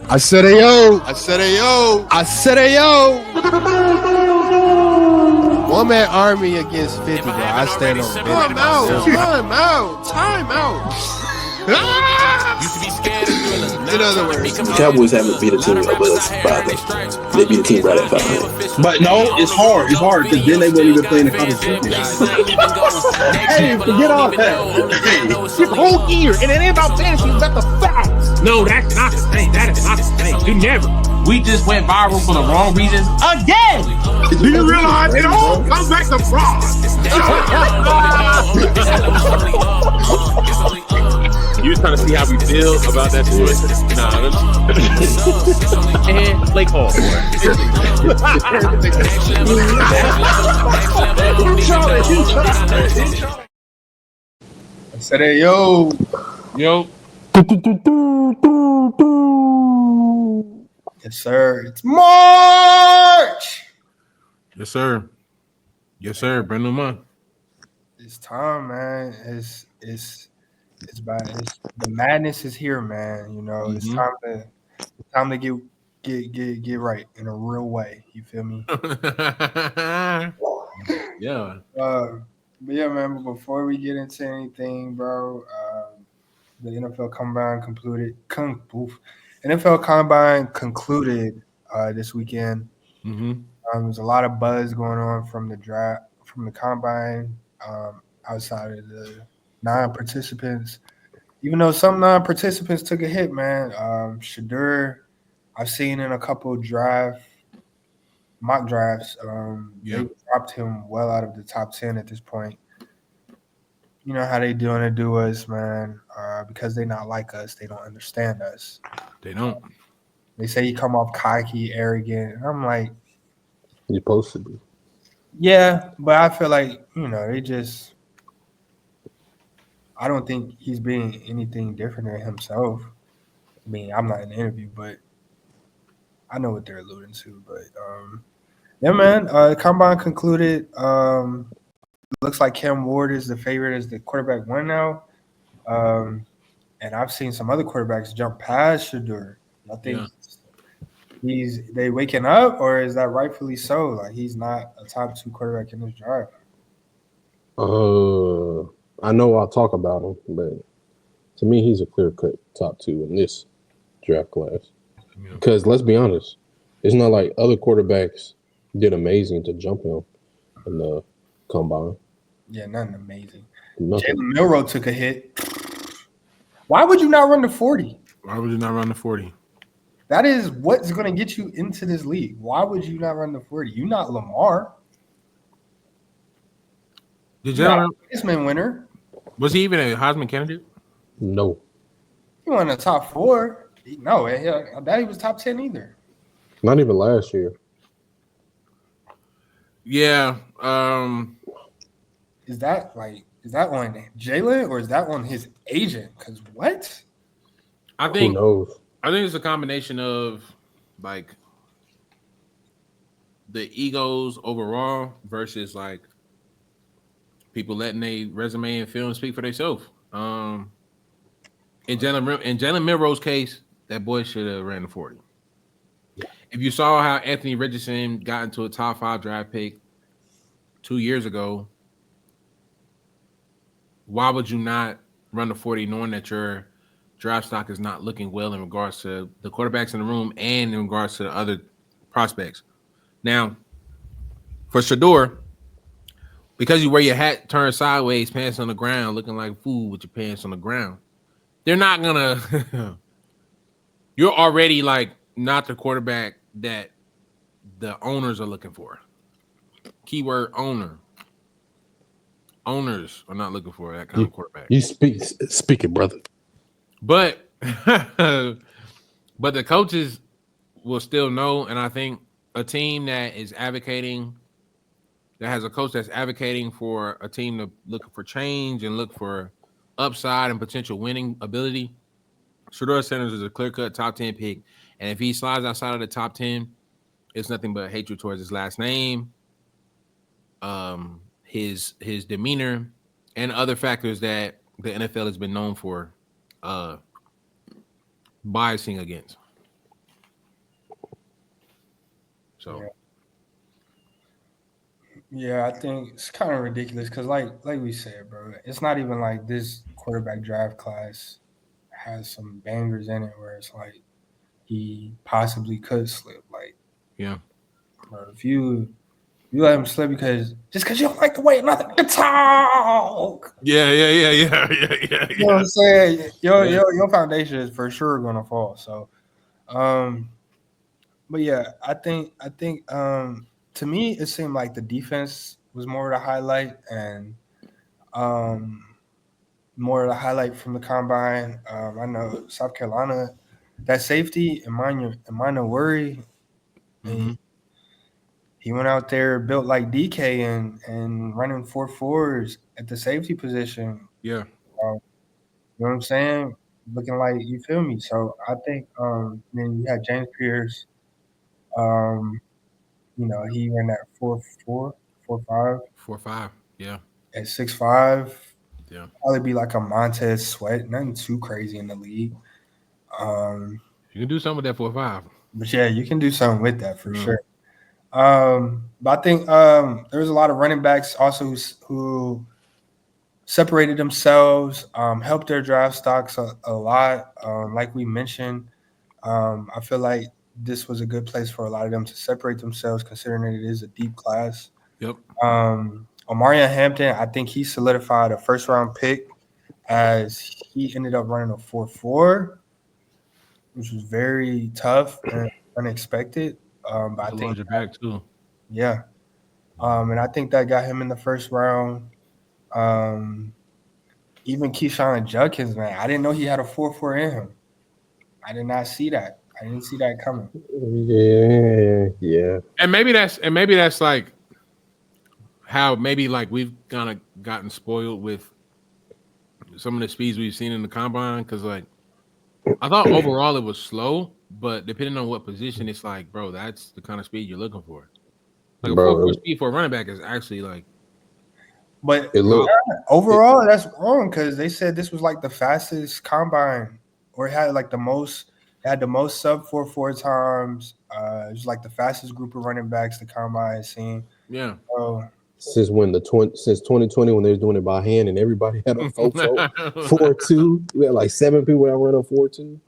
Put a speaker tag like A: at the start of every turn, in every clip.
A: I said AYOO. I said AYOO. I said AYOO. One man army against 50, bro. I stand on it. Time out. Time out. Time out. In other words,
B: the Cowboys haven't beat a team above 500. They beat a team right at 500.
C: But no, it's hard. It's hard because then they weren't even playing the college championship.
D: Hey, forget all that. This whole year, and it ain't about fantasy, it's about the facts.
E: No, that's not the same. That is not the same. You never. We just went viral for the wrong reasons again.
D: Do you realize it all comes back to fraud?
E: You was trying to see how we feel about that situation? Nah. And Blake Hall.
A: I said AYOO.
E: Yo.
A: Yes, sir. It's March.
E: Yes, sir. Yes, sir. Brand new month.
A: It's time, man. It's bad. The madness is here, man. You know, it's time to get right in a real way. You feel me?
E: Yeah.
A: But yeah, man. But before we get into anything, bro, the NFL Combine concluded. NFL Combine concluded this weekend. There's a lot of buzz going on from the draft, from the Combine. Outside of the non-participants, even though some non-participants took a hit, man. Shadur, I've seen in a couple mock drafts, they dropped him well out of the top 10 at this point. You know how they doing it to us, man. Because they not like us, they don't understand us.
E: They don't.
A: They say you come off cocky, arrogant. I'm like,
B: You're supposed to be.
A: Yeah, but I feel like, they just – I don't think he's being anything different than himself. I mean, I'm not in the interview, but I know what they're alluding to. But, yeah, man, Combine concluded. Looks like Cam Ward is the favorite as the quarterback one now. And I've seen some other quarterbacks jump past Shadur. I think they waking up, or is that rightfully so? Like, he's not a top 2 quarterback in this draft.
B: I know I'll talk about him, but to me, he's a clear-cut top 2 in this draft class. Because let's be honest, it's not like other quarterbacks did amazing to jump him in the Combine.
A: Yeah, nothing amazing.
B: Nothing.
A: Jalen Milroe took a hit. Why would you not run the 40?
E: Why would you not run the 40?
A: That is what's going to get you into this league. Why would you not run the 40? You're not Lamar.
E: Did Jalen
A: Heisman winner?
E: Was he even a Heisman candidate?
B: No.
A: He won the top 4. No, I doubt he was top 10 either.
B: Not even last year.
E: Yeah.
A: Is that on Jalen or is that on his agent? Because what?
E: I think
B: Who knows?
E: I think it's a combination of like the egos overall versus like people letting their resume and film speak for themselves. In Jalen Milroe's case, that boy should have ran the 40. If you saw how Anthony Richardson got into a top 5 draft pick 2 years ago, why would you not run the 40 knowing that your draft stock is not looking well in regards to the quarterbacks in the room and in regards to the other prospects? Now, for Shadur, because you wear your hat turned sideways, pants on the ground, looking like a fool with your pants on the ground, they're not gonna. You're already like not the quarterback that the owners are looking for. Keyword owner. Owners are not looking for that kind of quarterback.
B: You speak it, brother.
E: But the coaches will still know, and I think a team that is advocating, that has a coach that's advocating for a team to look for change and look for upside and potential winning ability, Shedeur Sanders is a clear-cut top 10 pick. And if he slides outside of the top 10, it's nothing but hatred towards his last name, his demeanor, and other factors that the NFL has been known for biasing against. So
A: Yeah, I think it's kind of ridiculous because, like we said, bro, it's not even like this quarterback draft class has some bangers in it where it's like he possibly could slip. Like,
E: yeah,
A: bro, if you let him slip because you don't like the way another nigga talk,
E: yeah.
A: you know what I'm saying? Your foundation is for sure gonna fall. So, but yeah, I think to me it seemed like the defense was more the highlight and um more of the highlight from the combine. I know South Carolina, that safety, Emmanuel Worry,
E: Mm-hmm.
A: he went out there built like DK and running 4.4s at the safety position.
E: Yeah.
A: You know what I'm saying? Looking like, you feel me? So I think then you had James Pierce. Um, he ran that 4.4, 4.5
E: 4.5. Yeah.
A: at 6'5".
E: Yeah.
A: Probably be like a Montez Sweat, nothing too crazy in the league.
E: You can do something with that 4.5.
A: But yeah, you can do something with that for
E: Yeah.
A: sure. But I think there was a lot of running backs also who separated themselves, helped their draft stocks a lot. Like we mentioned, I feel like this was a good place for a lot of them to separate themselves, considering that it is a deep class.
E: Yep.
A: Omarion Hampton, I think he solidified a first round pick as he ended up running a 4.4, which was very tough and unexpected. But I
E: It's a
A: think,
E: larger back too.
A: yeah. And I think that got him in the first round. Even Keyshawn Judkins, man, I didn't know he had a 4.4 in him. I did not see that. I didn't see that coming.
B: Yeah.
E: And maybe that's like how maybe like we've kind of gotten spoiled with some of the speeds we've seen in the combine, because like I thought overall it was slow, but depending on what position, it's like, bro, that's the kind of speed you're looking for. Like a 4.4 speed for a running back is actually like.
A: But
B: It looked
A: overall, that's wrong because they said this was like the fastest combine, or it had like the most. It had the most sub 4.4 times. It was like the fastest group of running backs the combine has seen.
E: Yeah.
A: So
B: since 2020 when they was doing it by hand and everybody had a 4.2. We had like 7 people that run a 4.2.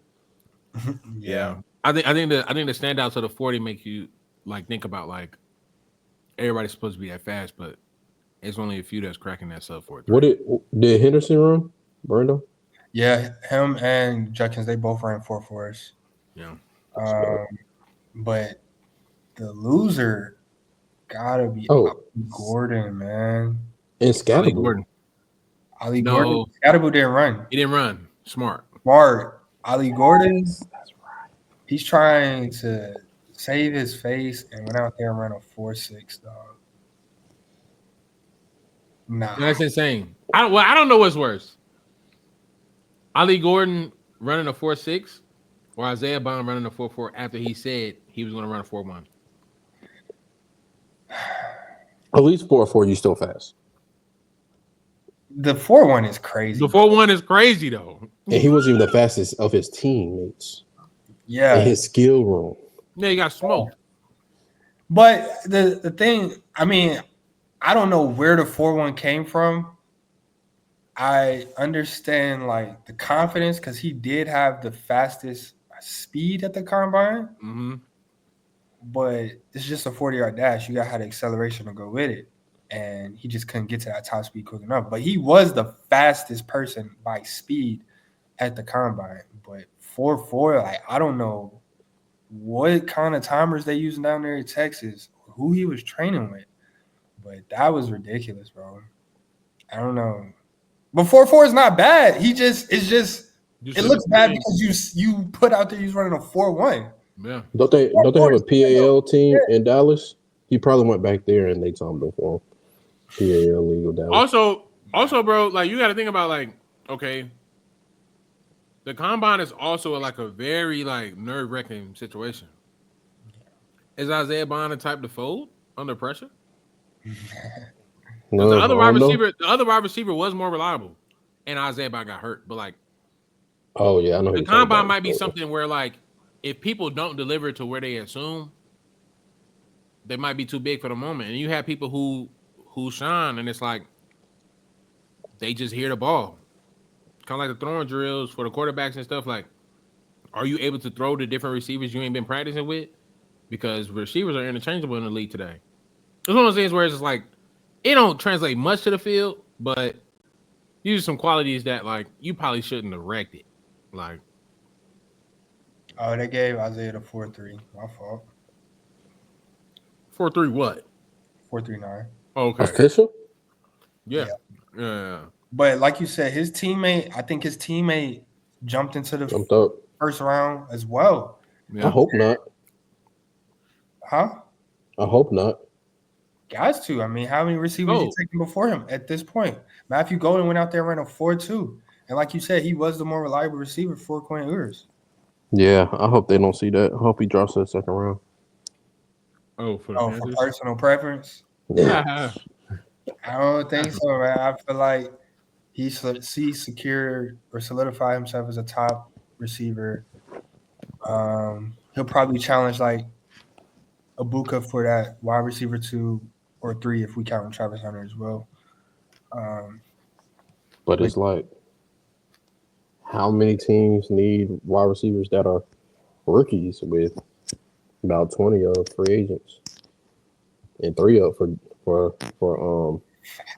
E: Yeah. I think the standouts of the 40 make you like think about like everybody's supposed to be that fast, but it's only a few that's cracking that sub 4.3.
B: What did Henderson run, Brando?
A: Yeah, him and Judkins, they both ran 4.4s.
E: Yeah.
A: But the loser gotta be
B: Oh.
A: Ali Gordon, man.
B: And
E: Ali
B: Scatterbo.
E: Gordon.
A: Ali
E: No.
A: Gordon. Scatterbo didn't run.
E: He didn't run. Smart.
A: Ali Gordon, he's trying to save his face and went out there and ran a 4.6, dog. Nah.
E: That's insane. I don't know what's worse. Ali Gordon running a 4.6 or Isaiah Bond running a 4.4 after he said he was going to run a 4.1.
B: At least 4.4, you still fast.
A: The 4.1 is crazy.
E: The 4.1 is crazy though.
B: And he wasn't even the fastest of his teammates.
A: Yeah.
B: In his skill room.
E: Yeah, he got smoked.
A: But the thing, I mean, I don't know where the 4.1 came from. I understand like the confidence because he did have the fastest speed at the combine.
E: Mm-hmm.
A: But it's just a 40-yard dash. You got to have the acceleration to go with it. And he just couldn't get to that top speed quick enough. But he was the fastest person by speed at the combine. But 4.4, like, I don't know what kind of timers they using down there in Texas, who he was training with. But that was ridiculous, bro. I don't know. But 4.4 is not bad. It looks bad because you put out there he's running a 4.1.
E: Yeah.
B: Don't they have a PAL team in Dallas? He probably went back there and they told him before. PAL legal Dallas.
E: Also, bro, like you got to think about like, okay, the combine is also like a very like nerve-wracking situation. Is Isaiah Bond the type to fold under pressure?
B: No,
E: the other wide receiver was more reliable, and Isaiah Bond got hurt. But like,
B: oh yeah, I know
E: the combine might be something where like, if people don't deliver to where they assume, they might be too big for the moment. And you have people who shine, and it's like they just hear the ball. Kind of like the throwing drills for the quarterbacks and stuff. Like, are you able to throw to different receivers you ain't been practicing with? Because receivers are interchangeable in the league today. It's one of those things where it's just like it don't translate much to the field, but these are some qualities that like you probably shouldn't have wrecked it. Like,
A: Oh, they gave Isaiah the 4-3. My fault.
E: 4-3 what?
A: 4.39.
E: Okay.
B: Official?
E: Yeah.
A: Yeah.
E: Yeah.
A: But like you said, his teammate, I think his teammate jumped into the
B: Jumped up.
A: first round as well.
E: Yeah.
B: I hope not.
A: Huh?
B: I hope not.
A: Guys, too. I mean, how many receivers you taking before him at this point? Matthew Golden went out there and ran a 4.2. And like you said, he was the more reliable receiver for Quinn Ewers.
B: Yeah, I hope they don't see that. I hope he drops to the second round.
E: Oh, for the
A: For
E: Panthers?
A: personal preference?
B: Yeah.
A: I don't think so, man. I feel like he secured or solidified himself as a top receiver. He'll probably challenge like Ibuka for that wide receiver 2 or 3 if we count Travis Hunter as well.
B: But it's like, how many teams need wide receivers that are rookies with about 20 of free agents and 3 of for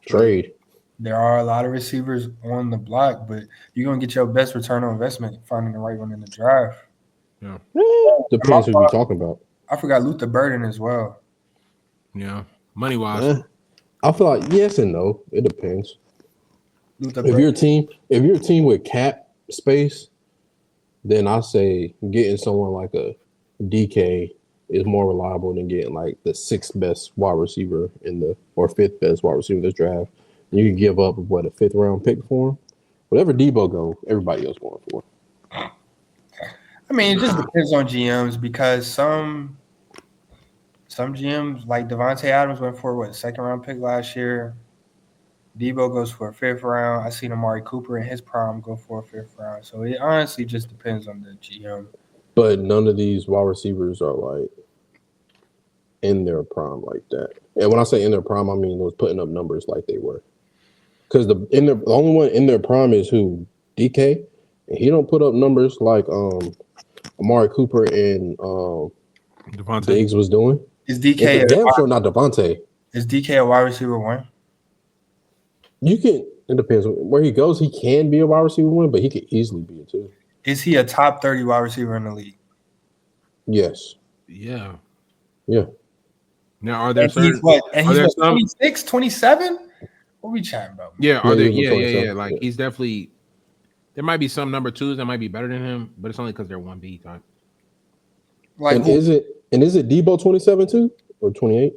B: trade?
A: There are a lot of receivers on the block, but you're gonna get your best return on investment finding the right one in the draft.
E: Yeah.
B: Depends who you're talking about.
A: I forgot Luther Burden as well.
E: Yeah. Money wise.
B: I feel like yes and no. It depends.
A: Luther
B: If
A: Burden.
B: you're a team with cap space, then I say getting someone like a DK is more reliable than getting like the 6th best wide receiver or 5th best wide receiver in this draft. You can give up a 5th round pick for him. Whatever Debo go, everybody else going for.
A: I mean, it just depends on GMs because some GMs like Devontae Adams went for 2nd round pick last year. Debo goes for a 5th round. I seen Amari Cooper in his prime go for a 5th round. So it honestly just depends on the GM.
B: But none of these wide receivers are like in their prime like that. And when I say in their prime, I mean was putting up numbers like they were. Because the only one in their prime is who? DK. And he don't put up numbers like Amari Cooper and
E: Devontae.
B: Diggs was doing.
A: Is DK
B: damn sure not Devontae.
A: Is DK a wide receiver 1?
B: It depends where he goes. He can be a wide receiver 1, but he could easily be a 2.
A: Is he a top 30 wide receiver in the league?
B: Yes.
E: Yeah.
B: Yeah.
E: Now, are there
A: And
E: certain?
A: he's what? And
E: are
A: he's
E: there
A: what,
E: some?
A: 26, 27? What are we chatting about?
E: Yeah. Are
B: Yeah,
E: there?
B: he was
E: Yeah.
B: 27.
E: Like
B: Yeah.
E: he's definitely. There might be some number 2s that might be better than him, but it's only because they're 1B type.
A: Like
B: And is it Debo 27 too or 28?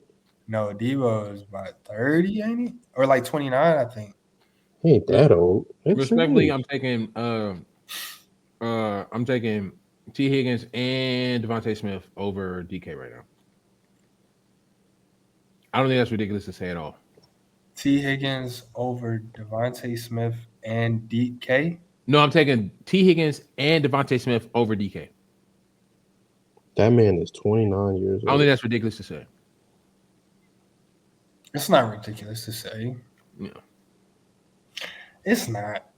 A: No, Debo is about 30, ain't he? Or like 29, I think.
B: He ain't that old. That's
E: Respectfully,
B: serious.
E: I'm taking T. Higgins and Devontae Smith over DK right now. I don't think that's ridiculous to say at all.
A: T. Higgins over Devontae Smith and DK.
E: No, I'm taking T. Higgins and Devontae Smith over DK.
B: That man is 29 years old.
E: I don't think that's ridiculous to say.
A: It's not ridiculous to say.
E: Yeah.
A: It's not.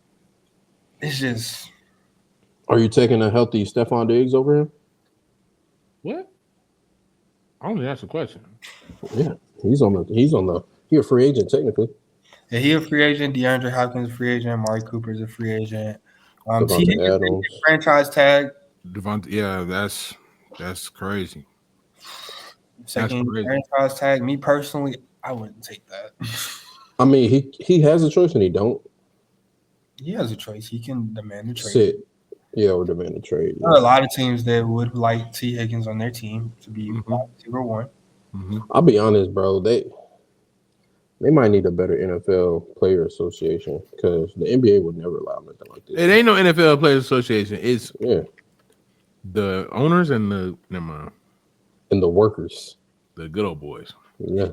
A: It's just.
B: Are you taking a healthy Stephon Diggs over him?
E: What? I don't think that's a question.
B: Yeah, he's a free agent technically.
A: Yeah, he a free agent. DeAndre Hopkins a free agent. Amari Cooper is a free agent. T.
B: Devontae
A: Higgins
B: Adams.
A: franchise tag.
E: Devontae, yeah, that's crazy.
A: Second
E: crazy.
A: franchise tag. Me personally, I wouldn't take that.
B: I mean, he has a choice and he don't
A: He has a choice. He can demand a trade.
B: sit. Yeah, or demand a trade.
A: There are a lot of teams that would like T. Higgins on their team to be wide receiver 1.
E: Mm-hmm.
B: I'll be honest, bro. They might need a better NFL player association because the NBA would never allow nothing like this.
E: It ain't no NFL Players Association. It's
B: Yeah,
E: the owners and the
B: and the workers.
E: the good old boys.
B: Yeah,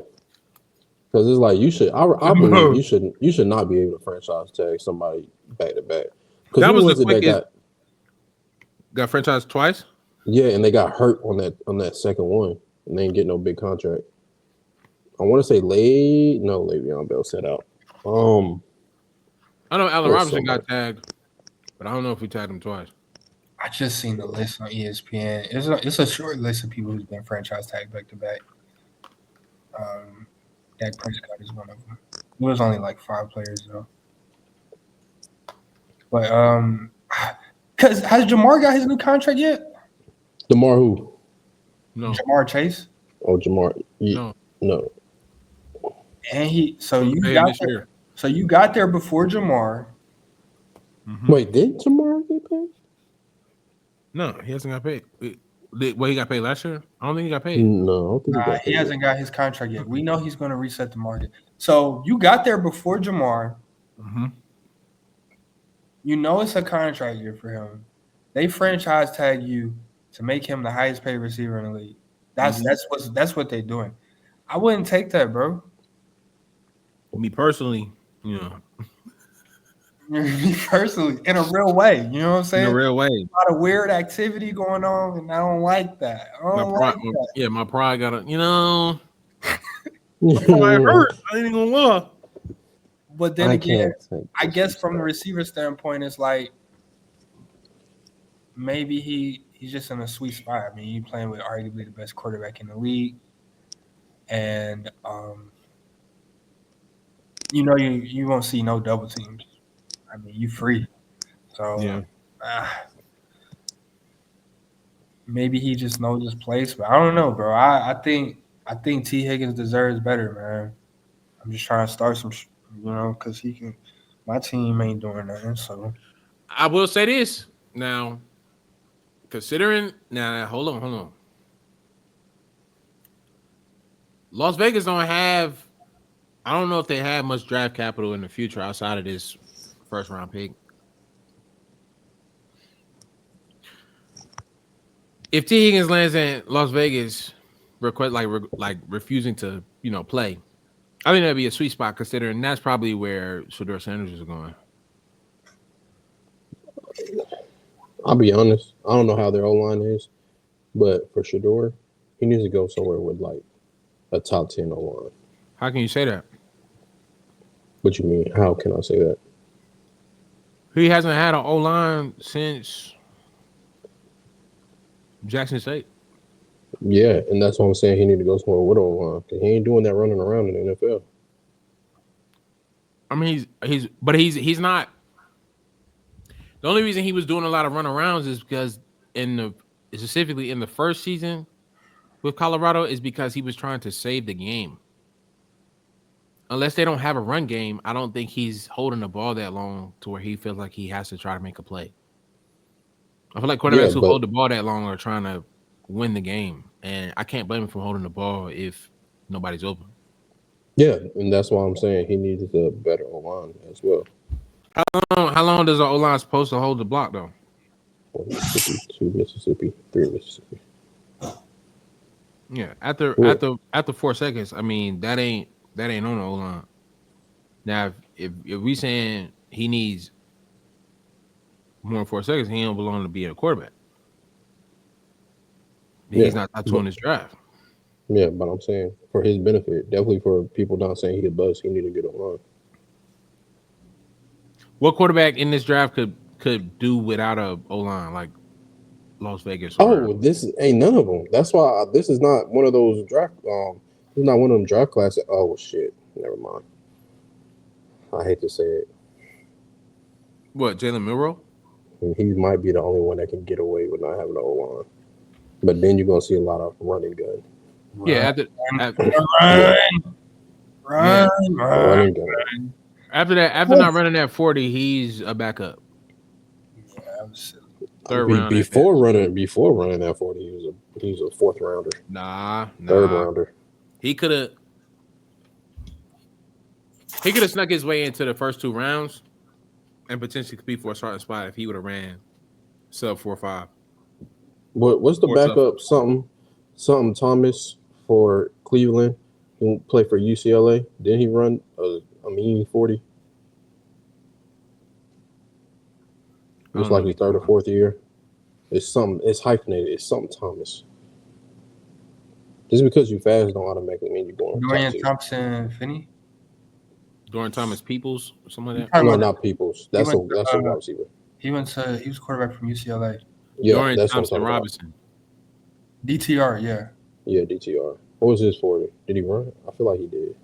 B: because it's like you should. I believe you should not be able to franchise tag somebody back to back.
E: That was the quickest. Got franchised twice.
B: Yeah, and they got hurt on that second one. and they ain't get no big contract. I want to say Le'Veon Bell set out.
E: I know Allen
B: There's
E: Robinson got
B: somebody.
E: tagged, but I don't know if we tagged him twice.
A: I just seen the list on ESPN. It's a short list of people who's been franchise tagged back to back. Dak Prescott is one of them. It was only like 5 players though. But because has Jamar got his new contract yet?
B: DeMar who?
E: No,
A: Jamar Chase.
B: Oh, Jamar. Yeah,
E: no.
B: no.
A: And you
E: Hey,
A: got
E: this
A: there.
E: year.
A: So you got there before Jamar.
E: Mm-hmm.
B: Wait, did Jamar get paid?
E: No, he hasn't got paid. What he got paid last year? I don't think he got paid.
B: No, I don't think he got
A: He
B: paid.
A: hasn't got his contract yet. We know he's going to reset the market. So you got there before Jamar.
E: Mm-hmm.
A: You know it's a contract year for him. They franchise tag you to make him the highest paid receiver in the league. That's what they're doing. I wouldn't take that, bro.
E: Me personally, you know,
A: Me personally, in a real way. You know what I'm
E: in
A: saying?
E: a real way,
A: A lot of weird activity going on, and I don't like that.
E: my pride got to, you know,
B: I
E: pride hurt. I ain't gonna lie.
A: But then again,
B: can't take
A: I guess from the
B: disrespect.
A: receiver standpoint, it's like maybe he's just in a sweet spot. I mean, you playing with arguably the best quarterback in the league, and you know you won't see no double teams. I mean, you free, so
E: Yeah.
A: Maybe he just knows his place, but I don't know, bro. I think T Higgins deserves better, man. I'm just trying to start some, because he can. My team ain't doing nothing, so
E: I will say this now. Considering now, hold on. Las Vegas don't have. I don't know if they have much draft capital in the future outside of this first round pick. If T Higgins lands in Las Vegas, refusing to play, I think that'd be a sweet spot considering that's probably where Shedeur Sanders is going.
B: I'll be honest. I don't know how their O-line is, but for Shedeur, he needs to go somewhere with like a top 10 O-line.
E: How can you say that?
B: What you mean? How can I say that?
E: He hasn't had an O-line since Jackson State.
B: Yeah, and that's why I'm saying he need to go somewhere with O-line because he ain't doing that running around in the NFL.
E: I mean, he's not. The only reason he was doing a lot of runarounds is because specifically in the first season with Colorado is because he was trying to save the game. Unless they don't have a run game, I don't think he's holding the ball that long to where he feels like he has to try to make a play. I feel like quarterbacks who hold the ball that long are trying to win the game, and I can't blame him for holding the ball if nobody's open.
B: Yeah, and that's why I'm saying he needs a better O-line as well.
E: How long does an O-line supposed to hold the block though?
B: 1 Mississippi, 2 Mississippi, 3 Mississippi.
E: Yeah, after 4 seconds, I mean that ain't on the O-line. Now, if we saying he needs more than 4 seconds, he don't belong to be a quarterback. He's not top 2 in this draft.
B: Yeah, but I'm saying for his benefit, definitely for people not saying he a bust, he need to get O-line.
E: What quarterback in this draft could do without a O-line like Las Vegas?
B: This ain't none of them. That's why this is not one of those draft. This is not one of them draft classes. Oh shit! Never mind. I hate to say it.
E: What, Jalen Milroe?
B: He might be the only one that can get away with not having an O-line. But then you're gonna see a lot of running gun.
E: Yeah,
B: Running gun.
E: After not running that 40, he's a backup.
A: Yeah, that was silly.
E: Third round.
B: Before running that 40, he was a 4th rounder.
E: Nah.
B: Third rounder.
E: He could have snuck his way into the first 2 rounds and potentially compete for a starting spot if he would have ran sub 4.5.
B: What's the backup? Something Thomas for Cleveland, who played for UCLA. Didn't he run a mean 40? It's like his 3rd or 4th year. It's hyphenated. It's something Thomas. Just because you fast don't automatically mean you're going top
A: Dorian
B: 2.
A: Thompson-Finney.
E: Dorian Thomas Peoples, or something like that.
A: Talking
B: No,
A: about
B: not Peoples. That's a wide receiver.
A: he was quarterback from UCLA.
B: Yeah,
E: Dorian
B: that's
E: Thompson
B: what I'm talking
E: Robinson.
A: DTR, yeah.
B: Yeah, DTR. What was his 40? Did he run? I feel like he did.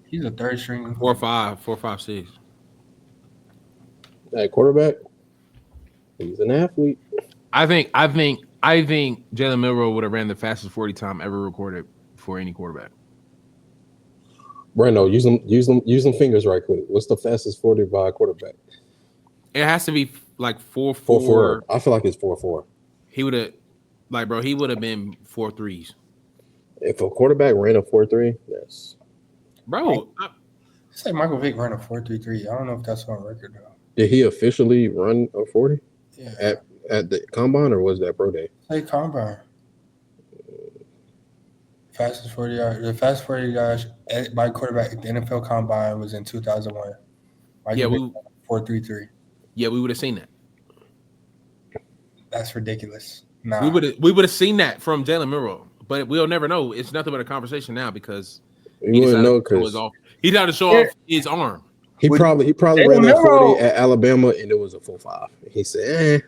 A: He's a third string.
E: 4.5, 6.
B: At quarterback, he's an athlete.
E: I think Jalen Milroe would have ran the fastest 40 time ever recorded for any quarterback.
B: Brando, use them fingers right quick. What's the fastest 40 by a quarterback?
E: It has to be like 4.4.
B: 4.4. I feel like it's 4.4.
E: He would have, he would have been 4.3s.
B: If a quarterback ran a 4.3, yes.
E: Bro,
A: Say Michael Vick ran a 4.33. I don't know if that's on record though.
B: Did he officially run a 40
A: Yeah.
B: at the combine, or was that pro day?
A: Say combine. Fastest 40 yards. The fastest 40 yards by quarterback at the NFL combine was in 2001.
E: Yeah,
A: 4.33.
E: Yeah, we would have seen that.
A: That's ridiculous. Nah.
E: We would have seen that from Jalen Milroe, but we'll never know. It's nothing but a conversation now because
B: You wouldn't know because
E: he tried to show off his arm.
B: he probably ran that 40 at Alabama and it was a 4.5. He said,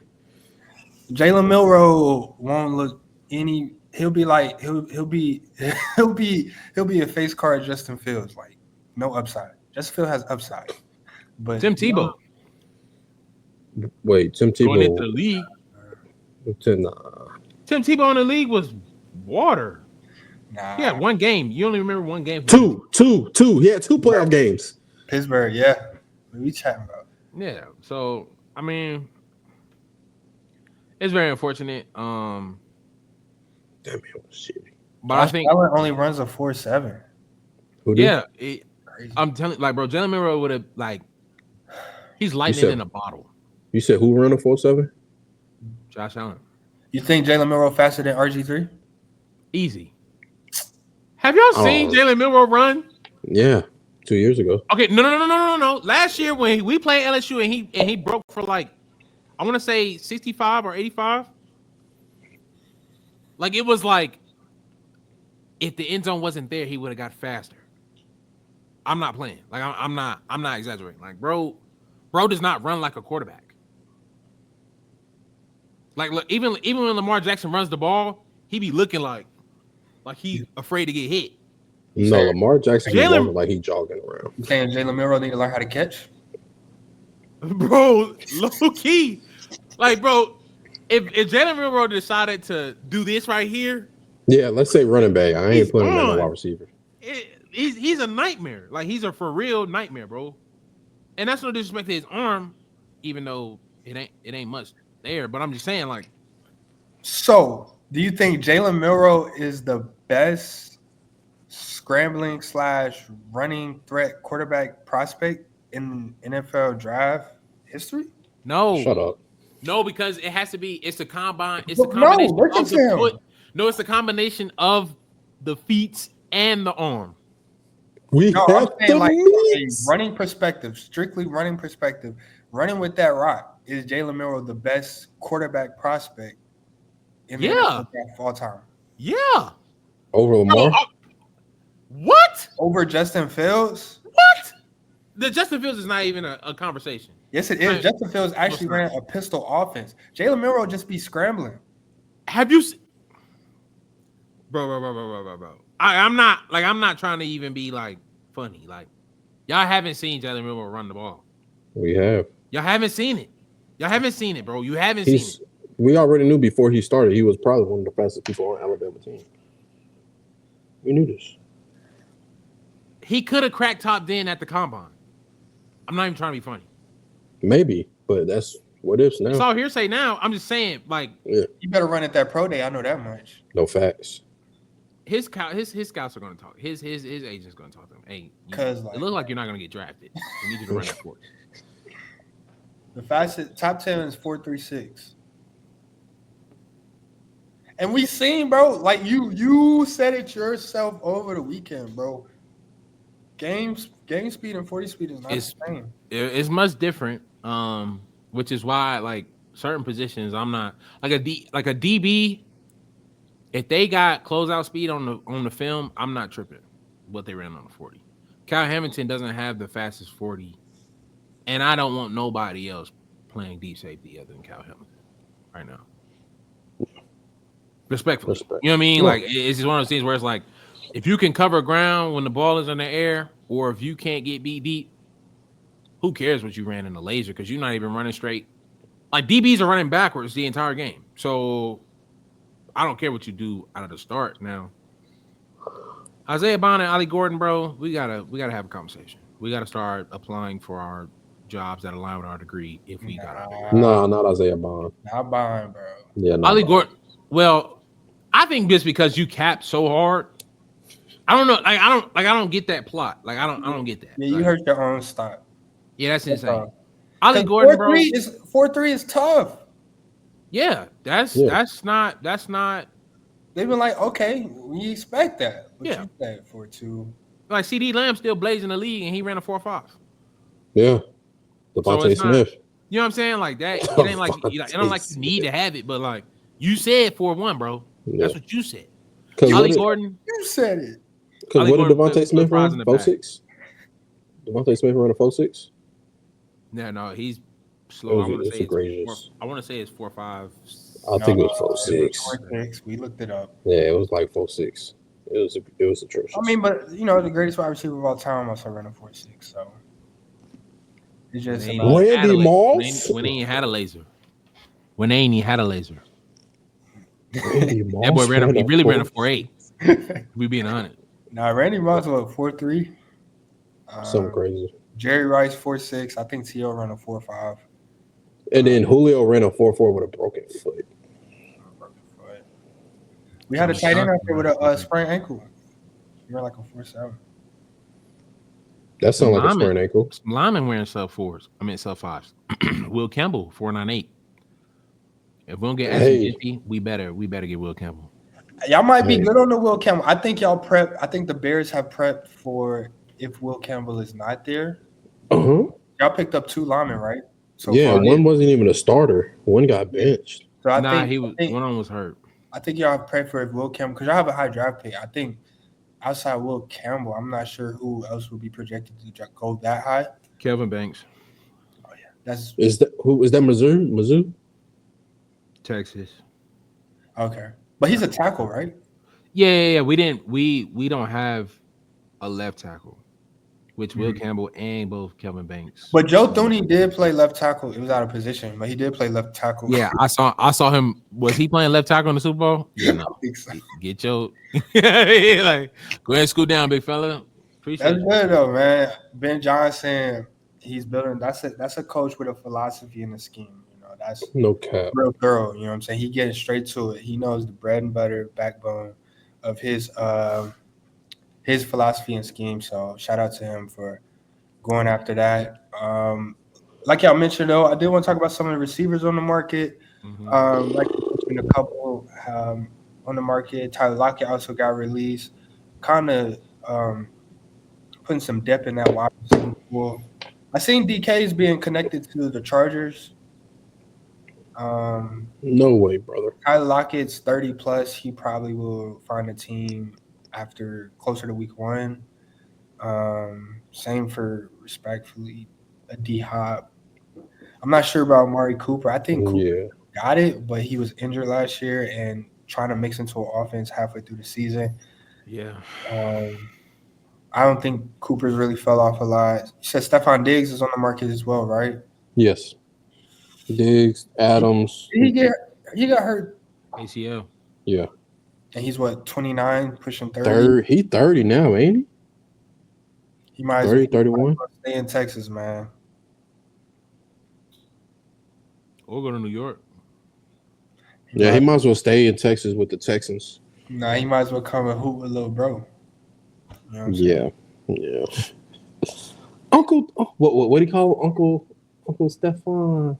A: Jalen Milroe won't look any. He'll be like he'll be a face card Justin Fields, like no upside. Justin Fields has upside, but
E: Tim Tebow.
B: Wait, Tim Tebow
E: going into the league. Tim Tebow in the league was water.
A: Nah.
E: He had one game. You only remember one game.
B: Two. He had 2 playoff games.
A: Pittsburgh, yeah. What are we chatting about?
E: Yeah. So I mean, it's very unfortunate.
B: Damn, it was shitty.
E: But I think
A: Allen only runs a 4.7.
B: Who did?
E: yeah.
A: Crazy.
E: I'm telling bro, Jalen Milroe would have he's lightning in a bottle.
B: You said who ran a 4.7?
E: Josh Allen.
A: You think Jalen Milroe faster than RG3?
E: Easy. Have y'all seen Jalen Milroe run?
B: Yeah, 2 years ago.
E: Okay, no. Last year when we played LSU and he broke for I want to say 65 or 85. Like it was like if the end zone wasn't there, he would have got faster. I'm not playing. Like I'm not exaggerating. Like bro does not run like a quarterback. Like look, even when Lamar Jackson runs the ball, he be looking like he afraid to get hit.
B: No, Lamar Jackson be walking like he jogging around.
A: You saying Jalen Milroe need to learn how to catch?
E: Bro, low key. Like, bro, if Jalen Milroe decided to do this right here.
B: Yeah, let's say running back. I ain't putting him as a wide receiver.
E: He's a nightmare. Like, he's a for real nightmare, bro. And that's no disrespect to his arm, even though it ain't much there. But I'm just saying, like.
A: So, do you think Jalen Milroe is the best scrambling / running threat quarterback prospect in NFL draft history?
E: No.
B: Shut up.
E: No, because it has to be. It's a combine. It's a combination of the foot. No, it's a combination of the feet and the arm.
B: I'm saying
A: like a running perspective, strictly running perspective. Running with that rock, is Jalen Milroe the best quarterback prospect in the NFL draft of all time?
E: Yeah.
B: Over Lamar?
E: What?
A: Over Justin Fields?
E: What? The Justin Fields is not even a conversation.
A: Yes, it is. Justin Fields actually ran a pistol offense. Jalen Milroe just be scrambling.
E: Have you Bro. I'm not trying to even be like funny. Like, y'all haven't seen Jalen Milroe run the ball.
B: We have.
E: Y'all haven't seen it. Y'all haven't seen it, bro. You haven't seen it.
B: We already knew before he started he was probably one of the fastest people on Alabama team. We knew this.
E: He could have cracked top 10 at the combine. I'm not even trying to be funny.
B: Maybe, but that's what ifs now.
E: It's all hearsay now. I'm just saying, like,
A: you better run at that pro day. I know that much.
B: No facts.
E: His scouts are going to talk. His agent's going to talk to him. Hey, it looks like you're not going to get drafted. We need you to run that court.
A: The fastest top 10 is 4.36. And we seen, bro, like you said it yourself over the weekend, bro. Game speed and 40 speed is not the same.
E: It's much different. Which is why, like, certain positions I'm not like a DB. If they got closeout speed on the film, I'm not tripping what they ran on the 40. Kyle Hamilton doesn't have the fastest 40, and I don't want nobody else playing deep safety other than Kyle Hamilton right now. Respectfully.
B: Respect.
E: You know what I mean?
B: Yeah.
E: Like, it's just one of those things where it's like, if you can cover ground when the ball is in the air, or if you can't get beat deep, who cares what you ran in the laser? Because you're not even running straight. Like, DBs are running backwards the entire game. So I don't care what you do out of the start. Now, Isaiah Bond and Ali Gordon, bro, we gotta have a conversation. We gotta start applying for our jobs that align with our degree if we got our degree.
B: No, not Isaiah Bond.
A: Not Bond, bro.
B: Yeah,
E: Ali Gordon. Well, I think just because you cap so hard, I don't know. I don't get that plot. Like, I don't get that.
A: Yeah, you
E: like,
A: hurt your own stock.
E: Yeah, that's insane.
A: all.
E: Ali Gordon, bro.
A: 4-3 is tough.
E: Yeah, that's not.
A: They've been like, okay, we expect that. What
E: Yeah.
A: you said 4-2.
E: Like, CD Lamb still blazing the league, and he ran a 4.5.
B: Yeah.
E: So
B: Devontae
E: it's not-
B: Smith.
E: You know what I'm saying? Like that. It ain't like it don't like you need to have it, but like you said 4-1, bro.
B: Yeah.
E: That's what you said.
B: Because
E: Ali Gordon.
A: You said it.
B: Because what did
E: Gordon
B: Devontae Smith
E: fries
B: run?
E: in the back.
B: 4.6? Devontae Smith run a 4.6?
E: No, he's slow. I want to say it's 4.5.
B: I think it was 4.6.
A: 4-6. We looked it up.
B: Yeah, it was like 4.6. It was atrocious.
A: I mean, but you know, the greatest wide receiver of all time also ran a 4.6. So it's just
B: Randy Moss?
E: When they ain't had a laser. When they ain't even had a laser.
B: Randy Moss
E: That boy he really ran a
B: 4.
E: 4.8. We being honest.
A: Nah, Randy Moss was 4.3.
B: Something crazy.
A: Jerry Rice 4.6. I think T.O. ran a 4.5.
B: And then Julio ran a 4.4 with a broken foot.
A: We had a tight end out there with a sprained ankle. He ran like a 4.7.
B: That sounds like a sprained ankle.
E: Some linemen wearing sub 4s. I mean sub 5s. Will Campbell 4.98. If we don't get SGP, we better get Will Campbell.
A: Y'all might be good on the Will Campbell. I think y'all prep. I think the Bears have prepped for if Will Campbell is not there. Y'all picked up 2 linemen, right? So
B: one wasn't even a starter. One got benched.
A: So
E: one of them was hurt.
A: I think y'all have prepped for if Will Campbell, because y'all have a high draft pick. I think outside Will Campbell, I'm not sure who else would be projected to go that high.
E: Kelvin Banks.
A: Oh yeah,
B: is that Mizzou?
E: Texas.
A: Okay, but he's a tackle, right?
E: Yeah. We don't have a left tackle, which Will Campbell and both Kelvin Banks.
A: But Joe Thuney did play left tackle. It was out of position, but he did play left tackle.
E: Yeah, I saw him. Was he playing left tackle in the Super Bowl? Yeah, no.
A: I think so.
E: Get your like go ahead and scoot down, big fella. Appreciate
A: That's good though, man. Ben Johnson, he's building. That's a coach with a philosophy and a scheme. You know, that's
B: no cap.
A: Real thorough. You know what I'm saying? He getting straight to it. He knows the bread and butter backbone of his philosophy and scheme. So shout out to him for going after that. Like y'all mentioned though, I did want to talk about some of the receivers on the market. Like you mentioned, a couple on the market. Tyler Lockett also got released. Kind of putting some depth in that wide receiver pool. I seen DK's being connected to the Chargers.
B: No way, brother.
A: Tyler Lockett's 30 plus. He probably will find a team after closer to week 1. Same for respectfully a D-Hop. I'm not sure about Amari Cooper. I think Cooper got it, but he was injured last year and trying to mix into an offense halfway through the season.
E: Yeah.
A: I don't think Cooper's really fell off a lot. You said Stephon Diggs is on the market as well, right?
B: Yes. Diggs, Adams.
A: He got hurt.
E: ACL.
B: Yeah.
A: And he's what, 29, pushing 30?
B: He 30 now, ain't he?
A: He might
B: 30, 31.
A: Stay in Texas, man.
E: Or go to New York.
B: Yeah, he might as well stay in Texas with the Texans.
A: Nah, he might as well come and hoop with little bro. You know what I'm saying?
B: Yeah. Uncle, what do you call Uncle Stephon?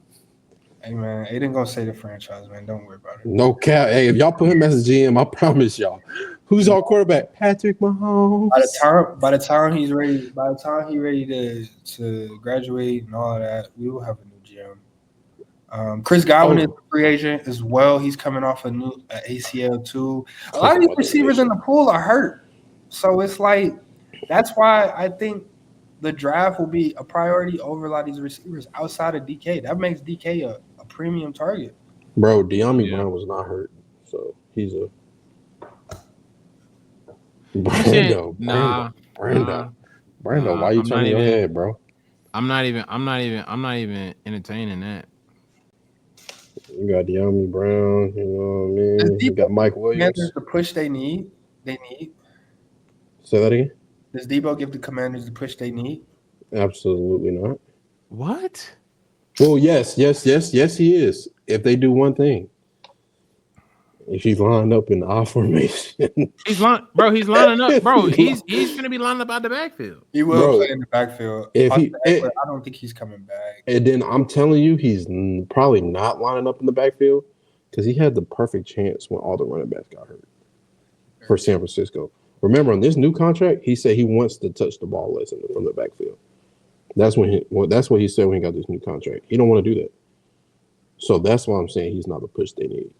A: Hey man, Aiden gonna say the franchise, man. Don't worry about it.
B: No cap. Hey, if y'all put him as a GM, I promise y'all. Who's our quarterback? Patrick Mahomes.
A: By the time he's ready to graduate and all of that, we will have a new GM. Chris Godwin is a free agent as well. He's coming off a new ACL too. A lot of these receivers in the pool are hurt, so it's like that's why I think the draft will be a priority over a lot of these receivers outside of DK. That makes DK a premium target.
B: Bro, De'Ami Brown was not hurt, so he's a Brando. Why you turning your head, bro?
E: I'm not even entertaining that.
B: You got De'Ami Brown, you know what I mean? You got Mike Williams.
A: Commanders the push they need.
B: Say that again.
A: Does Debo give the Commanders the push they need?
B: Absolutely not.
E: What?
B: Well, yes, he is. If they do one thing, if he's lined up in the I formation,
E: he's lining up, bro. He's gonna be lined up out the backfield.
A: He will play in the backfield. I don't think he's coming back.
B: And then I'm telling you, he's probably not lining up in the backfield because he had the perfect chance when all the running backs got hurt for San Francisco. Remember, on this new contract, he said he wants to touch the ball less from the backfield. That's what he said when he got this new contract. He don't want to do that. So that's why I'm saying he's not the push they need.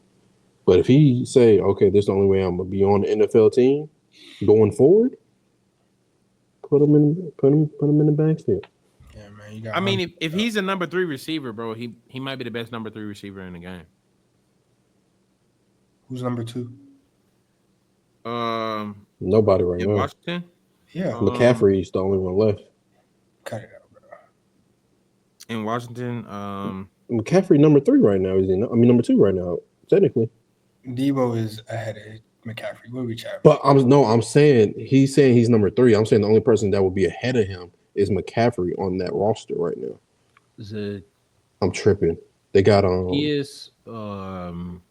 B: But if he say, okay, this is the only way I'm gonna be on the NFL team going forward, put him in the backfield.
A: Yeah, man.
E: If he's a number 3 receiver, bro, he might be the best number 3 receiver in the game.
A: Who's number 2?
B: Nobody right now.
E: Washington?
B: Yeah. McCaffrey's the only one left.
A: Cut it out, bro.
E: In Washington,
B: McCaffrey number 3 right now. Number 2 right now, technically.
A: Debo is ahead of McCaffrey. What are we chatting?
B: But I'm saying he's number 3. I'm saying the only person that will be ahead of him is McCaffrey on that roster right now. I'm tripping. They got
E: he is
B: I'm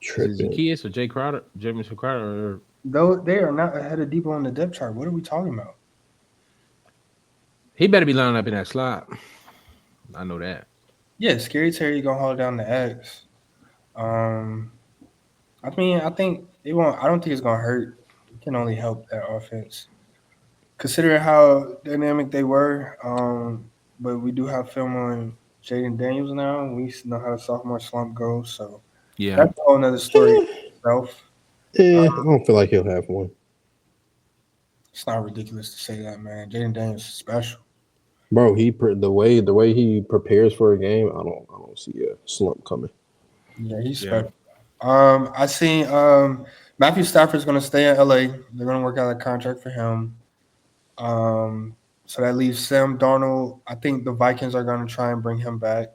B: tripping.
E: Is it Zacchaeus or Jay Crowder? Jamison Crowder?
A: Though they are not ahead of Debo on the depth chart. What are we talking about?
E: He better be lining up in that slot. I know that.
A: Yeah, Scary Terry gonna hold down the X. I think they won't. I don't think it's gonna hurt. It can only help that offense, considering how dynamic they were. But we do have film on Jaden Daniels now. We know how the sophomore slump goes. So
E: yeah,
A: that's a whole nother story itself.
B: I don't feel like he'll have one.
A: It's not ridiculous to say that, man. Jaden Daniels is special.
B: Bro, the way he prepares for a game, I don't see a slump coming.
A: Yeah, he's special. I seen Matthew Stafford's going to stay in LA. They're going to work out a contract for him. So that leaves Sam Darnold. I think the Vikings are going to try and bring him back.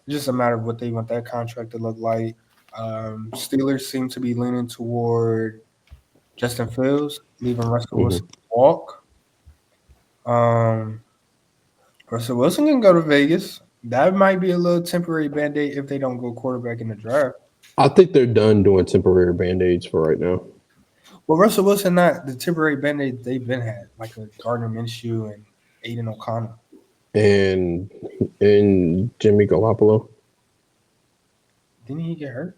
A: It's just a matter of what they want that contract to look like. Steelers seem to be leaning toward Justin Fields, leaving Russell Wilson to walk. Russell Wilson can go to Vegas. That might be a little temporary Band-Aid if they don't go quarterback in the draft.
B: I think they're done doing temporary Band-Aids for right now.
A: Well, Russell Wilson, not the temporary Band-Aids they've been had, like a Gardner Minshew and Aiden O'Connell.
B: And Jimmy Garoppolo.
A: Didn't he get hurt?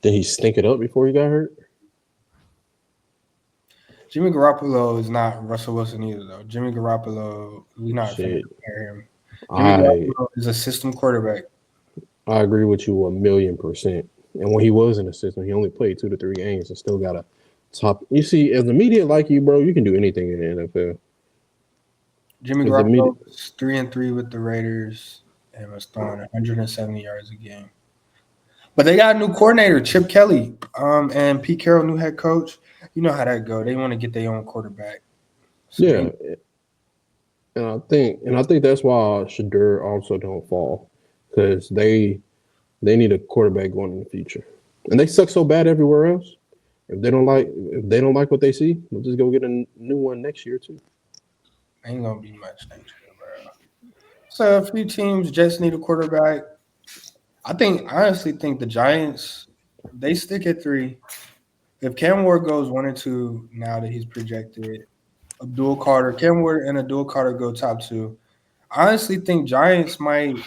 B: Did he stink it up before he got hurt?
A: Jimmy Garoppolo is not Russell Wilson either, though. Jimmy Garoppolo, we're not going to compare him. Jimmy Garoppolo is a system quarterback.
B: I agree with you 1,000,000%. And when he was in the system, he only played 2 to 3 games and still got a top. You see, as the media like you, bro, you can do anything in the NFL.
A: Jimmy Garoppolo was 3-3 with the Raiders and was throwing 170 yards a game. But they got a new coordinator, Chip Kelly, and Pete Carroll, new head coach. You know how that go. They want to get their own quarterback. So
B: and I think that's why Shadur also don't fall, because they need a quarterback going in the future, and they suck so bad everywhere else. If they don't like what they see, they'll just go get a new one next year too.
A: Ain't gonna be much next year, bro. So a few teams just need a quarterback. I honestly think the Giants, they stick at 3. If Cam Ward goes 1 and 2 now that he's projected, Cam Ward and Abdul Carter go top 2. I honestly think Giants might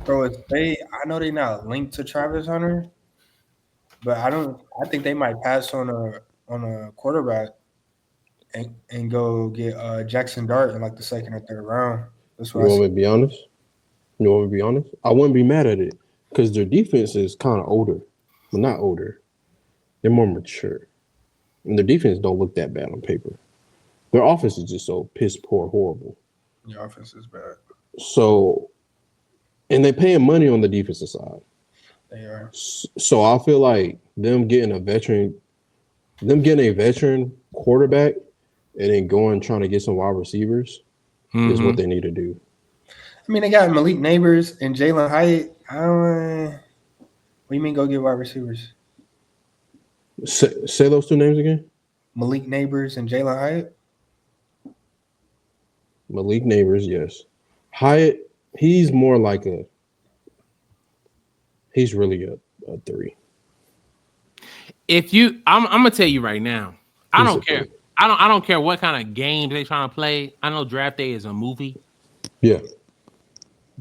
A: throw a spade. I know they're not linked to Travis Hunter, but I think they might pass on a quarterback and go get Jackson Dart in like the second or third round. That's what
B: You
A: I
B: want
A: see.
B: me to be honest? You want me to be honest? I wouldn't be mad at it because their defense is kind of older. Well, not older. They're more mature. And their defense don't look that bad on paper. Their offense is just so piss poor, horrible.
A: Your offense is bad.
B: So, and they're paying money on the defensive side.
A: They are.
B: So I feel like them getting a veteran quarterback and then going trying to get some wide receivers is what they need to do.
A: I mean, they got Malik Neighbors and Jalen Hyatt. What do you mean go get wide receivers?
B: Say those two names again.
A: Malik Neighbors and Jalen Hyatt?
B: Malik Neighbors, yes. Hyatt, he's more like he's really a 3.
E: I'm gonna tell you right now, I
B: He's
E: don't care. I don't care what kind of games they trying to play. I know draft day is a movie.
B: Yeah.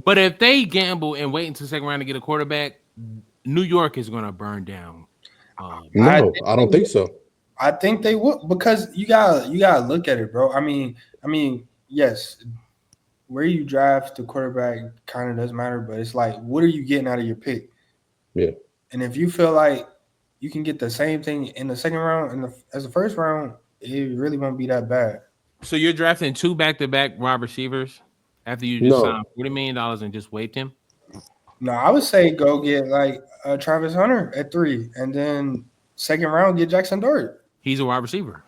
E: But if they gamble and wait until the second round to get a quarterback, New York is gonna burn down.
B: No, I don't think so.
A: I think they would because you gotta look at it, bro. I mean, yes, where you draft the quarterback kind of does matter, but it's like, what are you getting out of your pick?
B: Yeah.
A: And if you feel like you can get the same thing in the second round as the first round, it really won't be that bad.
E: So you're drafting 2 back-to-back wide receivers after you just signed $40 million and just waived him?
A: No, I would say go get like Travis Hunter at 3, and then second round get Jackson Dart.
E: He's a wide receiver.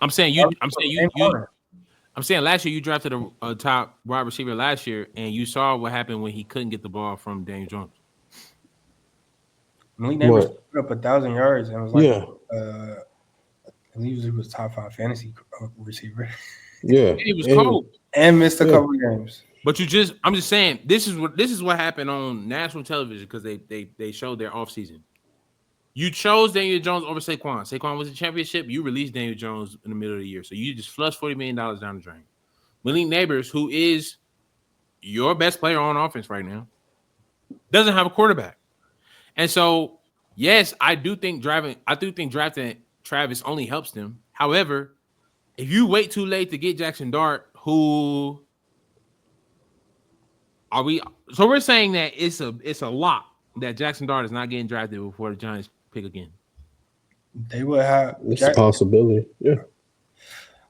E: I'm saying last year you drafted a top wide receiver last year, and you saw what happened when he couldn't get the ball from Daniel Jones.
A: Malik Neighbors put up 1,000 yards and was like,
B: yeah.
A: I believe he was top 5 fantasy receiver.
B: Yeah,
E: he was cold
A: and missed a couple games.
E: But I'm just saying, this is what happened on national television because they showed their offseason. You chose Daniel Jones over Saquon. Saquon was a championship. You released Daniel Jones in the middle of the year, so you just flushed $40 million down the drain. Malik Neighbors, who is your best player on offense right now, doesn't have a quarterback, and so yes, I do think drafting Travis only helps them. However, if you wait too late to get Jackson Dart, who are we? So we're saying that it's a lock that Jackson Dart is not getting drafted before the Giants pick again.
A: They would have.
B: It's a possibility. Yeah.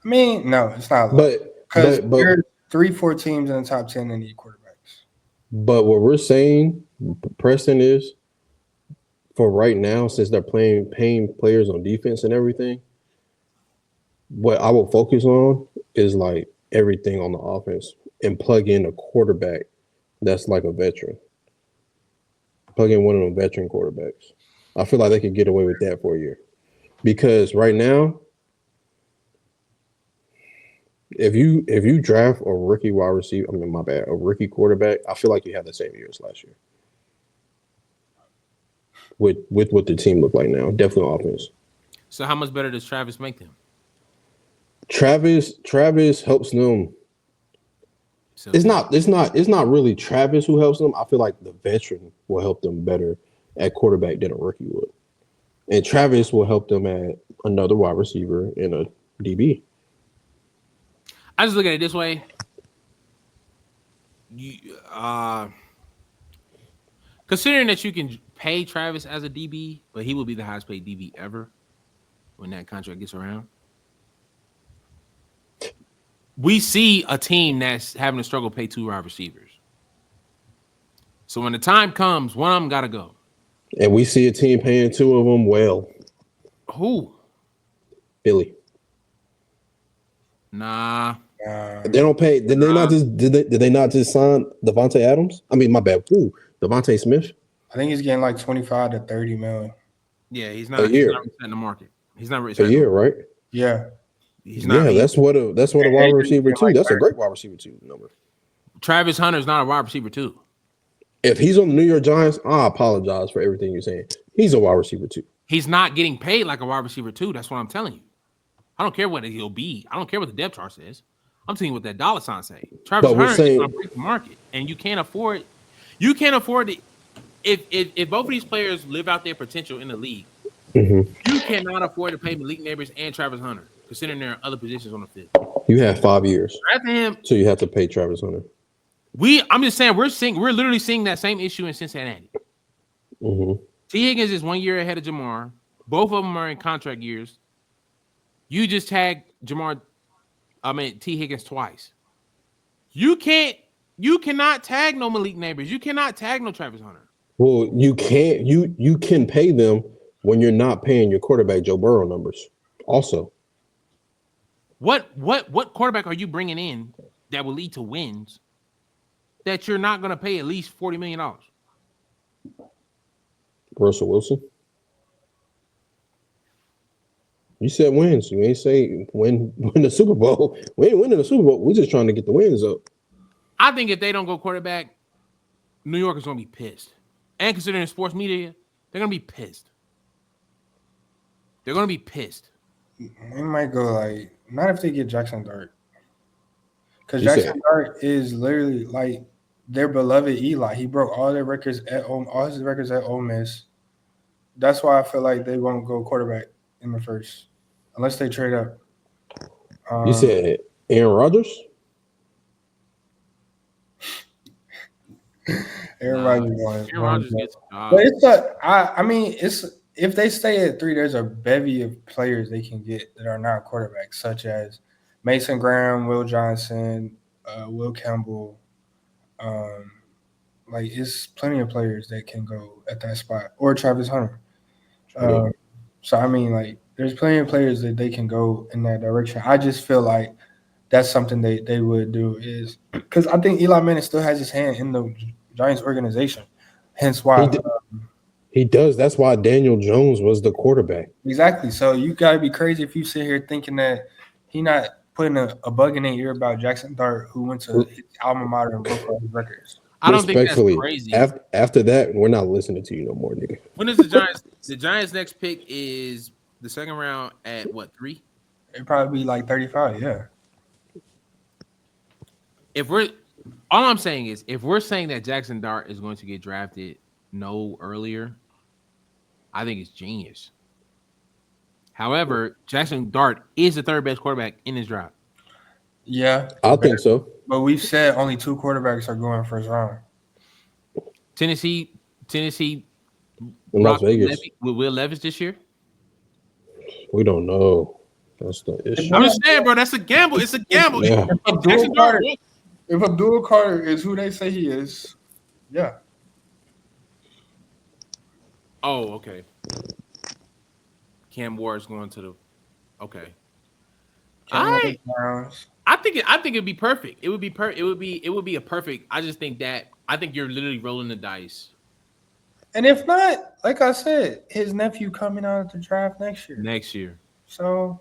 A: I mean, no, it's not. Because there are 3-4 teams in the top 10 that need quarterbacks.
B: But what we're saying, Preston, is for right now, since they're paying players on defense and everything, what I will focus on is like everything on the offense and plug in a quarterback that's like a veteran. Plug in one of them veteran quarterbacks. I feel like they could get away with that for a year. Because right now, if you draft a rookie wide receiver, a rookie quarterback, I feel like you have the same year as last year. With what the team look like now, definitely offense.
E: So how much better does Travis make them?
B: Travis helps them. So it's not really Travis who helps them. I feel like the veteran will help them better at quarterback than a rookie would. And Travis will help them at another wide receiver and a DB.
E: I just look at it this way. Considering that you can pay Travis as a DB, but he will be the highest paid DB ever when that contract gets around. We see a team that's having to struggle to pay 2 wide receivers. So when the time comes, one of them got to go.
B: And we see a team paying 2 of them well.
E: Who?
B: Philly.
E: Nah.
B: They don't pay. Did they not just sign Devontae Adams? I mean, my bad. Devontae Smith.
A: I think he's getting like 25 to 30 million.
E: Yeah, he's not resetting the market. He's not resetting
B: a year, right?
A: Yeah.
E: He's not.
B: Yeah, that's what a wide receiver too. That's a great wide receiver too number.
E: Travis Hunter's not a wide receiver too.
B: If he's on the New York Giants, I apologize for everything you're saying. He's a wide receiver too.
E: He's not getting paid like a wide receiver too. That's what I'm telling you. I don't care what he'll be. I don't care what the depth chart says. I'm telling you what that dollar sign say. Travis Hunter is going to break the market, and you can't afford. You can't afford it. If both of these players live out their potential in the league, you cannot afford to pay Malik Neighbors and Travis Hunter. considering there are other positions on the field.
B: You have 5 years,
E: Drafting him,
B: so you have to pay Travis Hunter.
E: I'm just saying we're literally seeing that same issue in Cincinnati.
B: Mm-hmm.
E: T. Higgins is 1 year ahead of Jamar. Both of them are in contract years. You just tagged T. Higgins twice. You cannot tag no Malik Neighbors. You cannot tag no Travis Hunter.
B: Well, you can't. You can pay them when you're not paying your quarterback Joe Burrow numbers. Also,
E: what quarterback are you bringing in that will lead to wins that you're not going to pay at least $40 million?
B: Russell Wilson. You said wins. You ain't say win the Super Bowl. We ain't winning the Super Bowl. We're just trying to get the wins up.
E: I think if they don't go quarterback, New York is going to be pissed. And considering sports media, they're going to be pissed. They're going to be pissed.
A: They might go like, not if they get Jackson Dart. Because Jackson Dart is literally like their beloved Eli. He broke all his records at Ole Miss. That's why I feel like they won't go quarterback in the first, unless they trade up.
B: You said Aaron Rodgers?
A: Aaron Rodgers
E: gets
A: but it's if they stay at 3, there's a bevy of players they can get that are not quarterbacks, such as Mason Graham, Will Johnson, Will Campbell. Like it's plenty of players that can go at that spot, or Travis Hunter. So I mean, like there's plenty of players that they can go in that direction. I just feel like that's something they would do, is because I think Eli Manning still has his hand in the Giants organization. Hence why
B: he does. That's why Daniel Jones was the quarterback.
A: Exactly. So you gotta be crazy if you sit here thinking that he not putting a bug in their ear about Jackson Dart, who went to his alma mater and broke all his records.
E: I don't think that's crazy.
B: After that, we're not listening to you no more, nigga.
E: When is the Giants? The Giants' next pick is the second round at what, 3?
A: It'd probably be like 35. Yeah.
E: All I'm saying is, if we're saying that Jackson Dart is going to get drafted no earlier, I think it's genius. However, Jackson Dart is the third best quarterback in this draft.
A: Yeah,
B: I think so.
A: But we've said only 2 quarterbacks are going first round.
E: Tennessee,
B: Las Vegas.
E: With Will Levis this year.
B: We don't know. That's the issue.
E: I'm just saying, bro. That's a gamble. It's a gamble.
B: Yeah.
A: If Abdul Carter is who they say he is, yeah.
E: Oh, okay. Cam Ward's going to the. Okay. I think it'd be perfect. It would be a perfect. I just think that you're literally rolling the dice.
A: And if not, like I said, his nephew coming out of the draft next year. So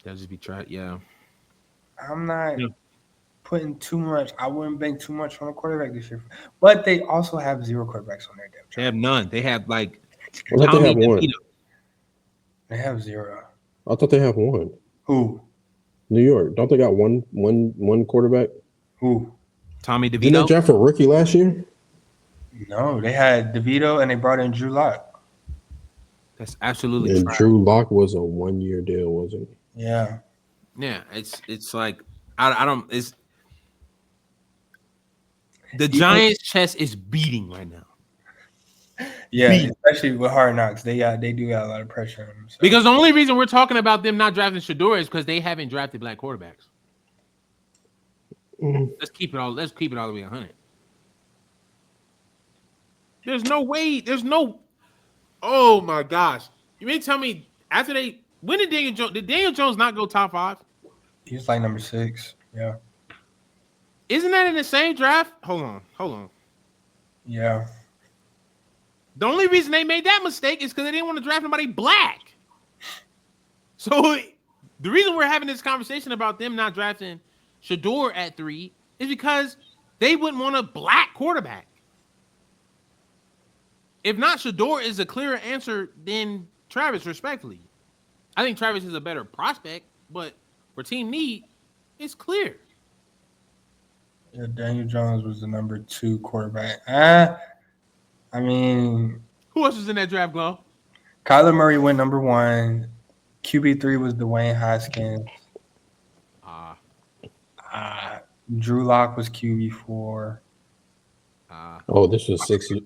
E: that'll just be tried. Yeah.
A: I'm not putting too much. I wouldn't bank too much on a quarterback this year. But they also have 0 quarterbacks on their depth chart.
E: They have none. They have like.
B: I thought they have 1.
A: They have 0.
B: I thought they have 1.
A: Who?
B: New York. Don't they got one quarterback?
A: Who?
E: Tommy DeVito.
B: Didn't they draft a rookie last year?
A: No, they had DeVito and they brought in Drew Lock.
E: That's absolutely
B: And
E: trash.
B: Drew Lock was a 1-year deal, wasn't he?
A: Yeah.
E: Yeah, it's like I don't. It's the Giants' chest is beating right now.
A: Yeah, especially with Hard Knocks, they do got a lot of pressure on them. So.
E: Because the only reason we're talking about them not drafting Shador is because they haven't drafted black quarterbacks.
B: Mm-hmm.
E: Let's keep it all the way 100. There's no way. Oh my gosh! You mean tell me when did Daniel Jones not go top 5?
A: He's like number 6. Yeah.
E: Isn't that in the same draft? Hold on.
A: Yeah.
E: The only reason they made that mistake is because they didn't want to draft anybody black. So the reason we're having this conversation about them not drafting Shador at 3 is because they wouldn't want a black quarterback. If not, Shador is a clearer answer than Travis, respectfully. I think Travis is a better prospect, but for team need, it's clear.
A: Yeah, Daniel Jones was the number 2 quarterback. I mean,
E: who else was in that draft, Glow?
A: Kyler Murray went number 1. QB3 was Dwayne Haskins. Drew Lock was QB4.
B: Oh, this was 6 years.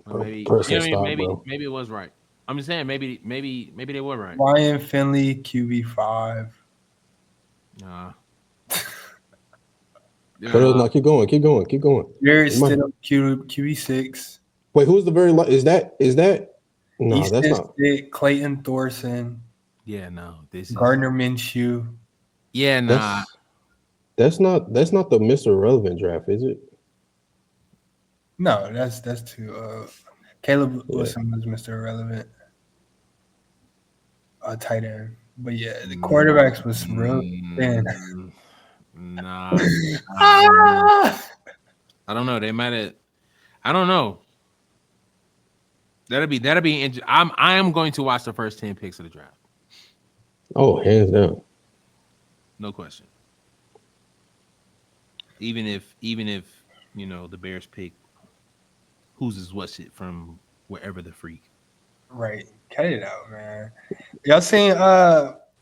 E: Maybe
B: Press
E: you know
B: and
E: what I
B: stop,
E: mean?
B: bro.
E: Maybe it was right. I'm just saying maybe they were right.
A: Ryan Finley QB5.
E: Nah.
B: But it was not. Keep going.
A: Jared
B: You might-
A: Stidham QB6.
B: Wait, who's the very? Is that? No, that's
A: Easton
B: not.
A: Stick, Clayton Thorson,
E: Yeah, no. This is
A: Gardner Minshew.
E: Yeah, nah.
B: That's not the Mr. Relevant draft, is it?
A: No, that's too. Caleb Wilson was Mr. Irrelevant. Tight end. But yeah, the quarterbacks was real thin.
E: Nah. I don't know. They might have. I don't know. That'll be interesting. I am going to watch the first 10 picks of the draft.
B: Oh, hands down.
E: No question. Even if you know the Bears pick who's is what's it from wherever the freak.
A: Right. Cut it out, man. Y'all seen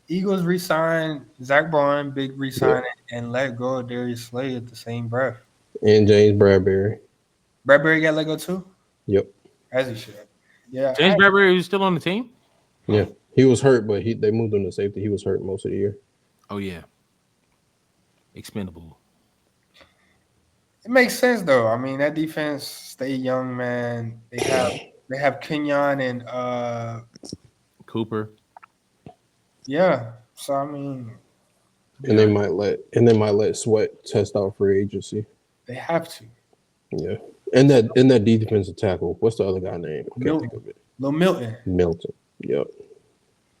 A: Eagles re-sign Zach Bond, big re-signing, and let go of Darius Slay at the same breath.
B: And James Bradbury.
A: Bradbury got let go too?
B: Yep.
A: As he should. Yeah.
E: James Bradbury is still on the team?
B: Yeah. He was hurt, but they moved him to safety. He was hurt most of the year.
E: Oh yeah. Expendable.
A: It makes sense though. I mean, that defense stay young, man. They have Kenyon and
E: Cooper.
A: Yeah. So I mean,
B: And they might let Sweat test out free agency.
A: they have to.
B: Yeah. And that defensive tackle. What's the other guy name? I can't think of it.
A: Lil Milton.
B: Milton. Yep.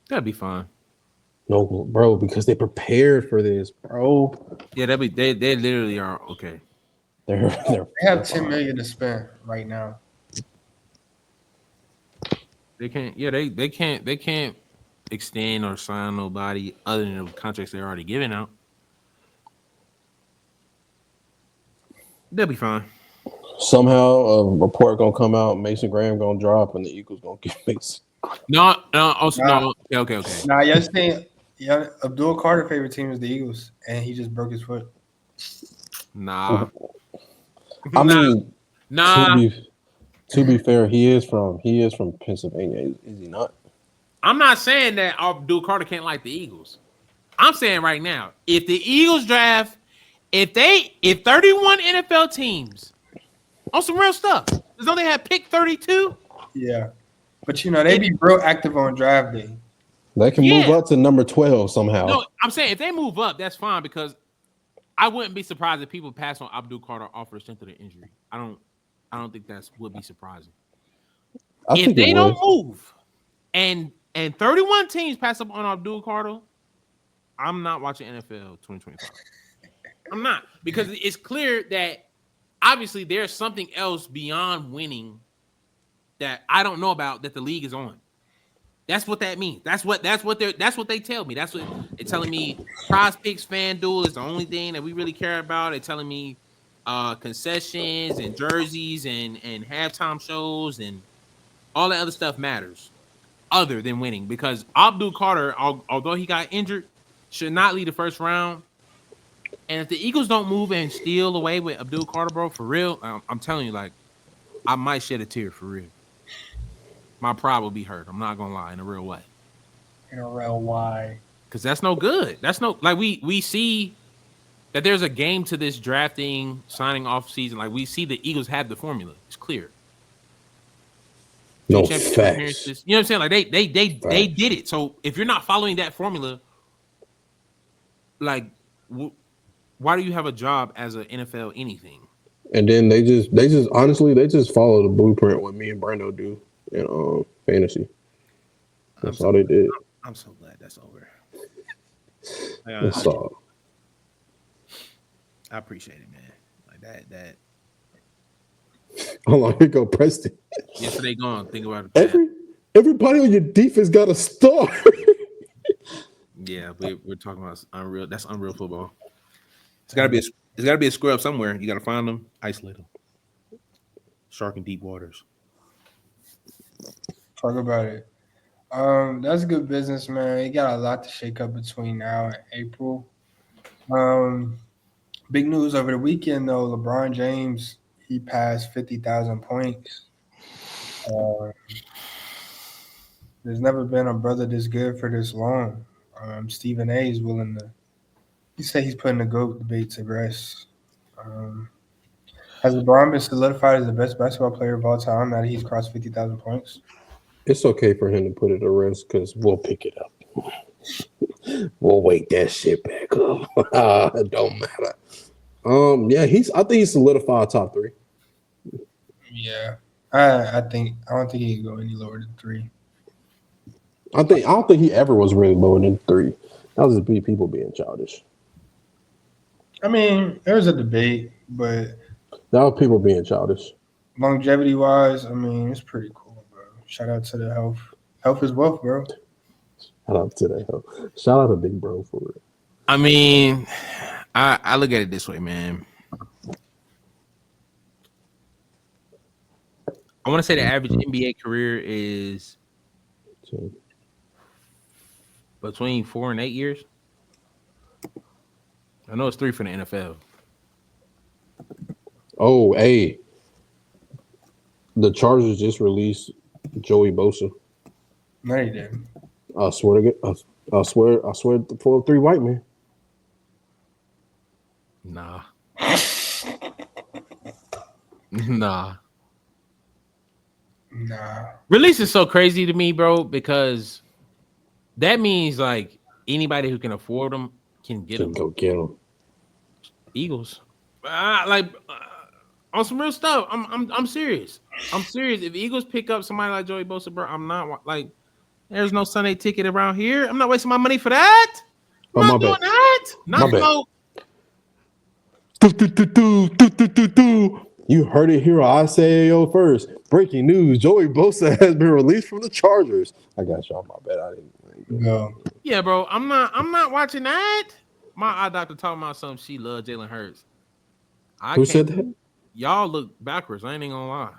E: That'd be fine.
B: No, bro, because they prepared for this, bro.
E: Yeah, they literally are okay.
A: They have $10 million to spend right now.
E: They can't extend or sign nobody other than the contracts they're already giving out. They'll be fine.
B: Somehow a report gonna come out, Mason Graham gonna drop, and the Eagles gonna get Mason.
E: No. Okay.
A: Nah, you're saying Abdul Carter's favorite team is the Eagles, and he just broke his foot.
E: Nah.
B: I mean,
E: Nah.
B: To be fair, he is from Pennsylvania, is he not?
E: I'm not saying that Abdul Carter can't like the Eagles. I'm saying right now, if the Eagles draft, if 31 NFL teams on some real stuff, as though they had pick 32.
A: Yeah. But they be real active on draft day.
B: They can move up to number 12 somehow.
E: No, I'm saying if they move up, that's fine because I wouldn't be surprised if people pass on Abdul Carter off the strength of the injury. I don't think that would be surprising. If they don't move and 31 teams pass up on Abdul Carter, I'm not watching NFL 2025. I'm not, because it's clear that obviously there's something else beyond winning that I don't know about that the league is on. That's what that means. That's what they tell me. That's what they're telling me. Prize Picks, FanDuel is the only thing that we really care about. They're telling me concessions and jerseys and halftime shows and all that other stuff matters other than winning, because Abdul Carter, although he got injured, should not lead the first round. And if the Eagles don't move and steal away with Abdul Carter, bro, for real, I'm telling you, like, I might shed a tear for real. My pride will be hurt. I'm not gonna lie, in a real way.
A: In a real way.
E: Because that's no good. That's no, like, we see that there's a game to this drafting, signing off season. Like, we see the Eagles have the formula. It's clear.
B: No facts.
E: You know what I'm saying? Like, they did it. So if you're not following that formula, like, why do you have a job as an NFL anything?
B: And then they just honestly follow the blueprint what me and Brando do in fantasy. That's all they did.
E: I'm so glad that's over.
B: That's all.
E: I appreciate it, man. Like that.
B: Hold on, here go Preston.
E: Yesterday gone. Think about it.
B: Everybody on your defense got a star.
E: Yeah, we're talking about unreal. That's unreal football. It's gotta be a square up somewhere. You gotta find them, isolate them. Shark in deep waters.
A: Talk about it. That's good business, man. You got a lot to shake up between now and April. Um, Big news over the weekend though. LeBron James he passed 50,000 points. Uh, there's never been a brother this good for this long. Stephen A. is willing to. He said he's putting the GOAT debate to rest. Um, has LeBron been solidified as the best basketball player of all time now that he's crossed 50,000 points?
B: It's okay for him to put it to rest because we'll pick it up. We'll wake that shit back up. It don't matter. Yeah, I think he's solidified top 3.
A: Yeah, I don't think he can go any lower than 3.
B: I don't think he ever was really lower than 3. That was just people being childish.
A: I mean, there was a debate, but
B: That was people being childish.
A: longevity wise, I mean, it's pretty cool, bro. Shout out to the health. Health is wealth, bro.
B: Shout out to that. Shout out to Big Bro for it.
E: I mean, I look at it this way, man. I want to say the average NBA career is between 4 and 8 years. I know it's 3 for the NFL.
B: Oh, hey. The Chargers just released Joey Bosa.
A: No, they didn't.
B: I swear to God. I swear for 3 white men.
E: Nah. Nah. Release is so crazy to me, bro, because that means like anybody who can afford them can get them.
B: Go get them.
E: Eagles, on some real stuff. I'm serious. I'm serious. If Eagles pick up somebody like Joey Bosa, bro, I'm not like. There's no Sunday ticket around here. I'm not wasting my money for that. I'm not doing that. Not no.
B: You heard it here on AYOO first. Breaking news: Joey Bosa has been released from the Chargers. I got y'all. My bad. I didn't.
A: No.
E: Yeah, bro. I'm not watching that. My eye doctor talking about something. She loved Jalen Hurts.
B: Who said that?
E: Y'all look backwards. I ain't even gonna lie.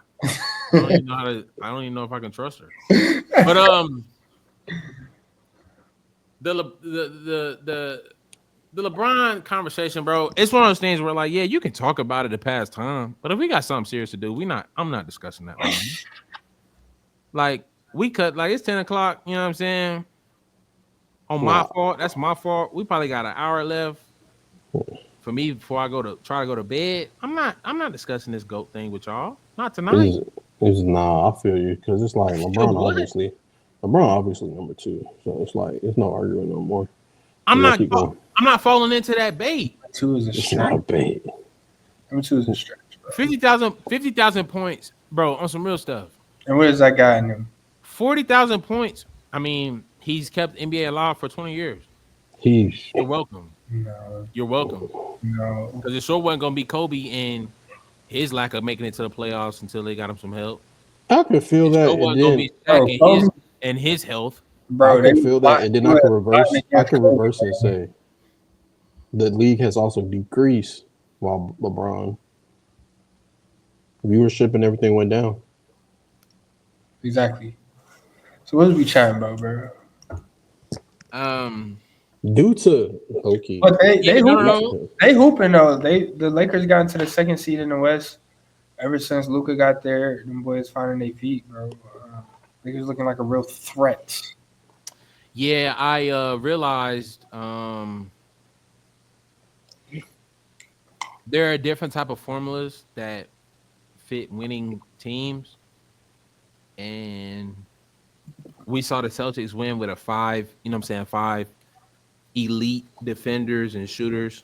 E: I don't even know if I can trust her. But the LeBron conversation, bro, it's one of those things where like, yeah, you can talk about it to pass time, but if we got something serious to do, I'm not discussing that. Like we cut, like it's 10 o'clock, you know what I'm saying? On my fault, that's my fault. We probably got an hour left for me before I try to go to bed. I'm not discussing this GOAT thing with y'all. Not tonight.
B: Nah, I feel you because it's like LeBron obviously number 2, so it's like it's no arguing no more.
E: I'm not falling into that bait.
A: 2 is a stretch.
B: It's not a bait.
A: Number 2 is a stretch, bro.
E: 50,000 points, bro, on some real stuff.
A: And what does that guy in him?
E: 40,000 points. I mean, he's kept NBA alive for 20 years. You're welcome.
A: No.
E: You're welcome.
A: No.
E: Because it sure wasn't gonna be Kobe and his lack of making it to the playoffs until they got him some help.
B: I can feel that.
E: And his health.
B: Bro, I can feel that, and then I can reverse and say the league has also decreased while LeBron viewership and everything went down.
A: Exactly. So what are we chatting about, bro?
B: Due to Loki,
A: but they hooping though. The Lakers got into the 2nd seed in the West. Ever since Luka got there, them boys finding their feet, bro. Lakers looking like a real threat.
E: Yeah, I realized there are different type of formulas that fit winning teams, and we saw the Celtics win with a 5. You know what I'm saying? 5 elite defenders and shooters.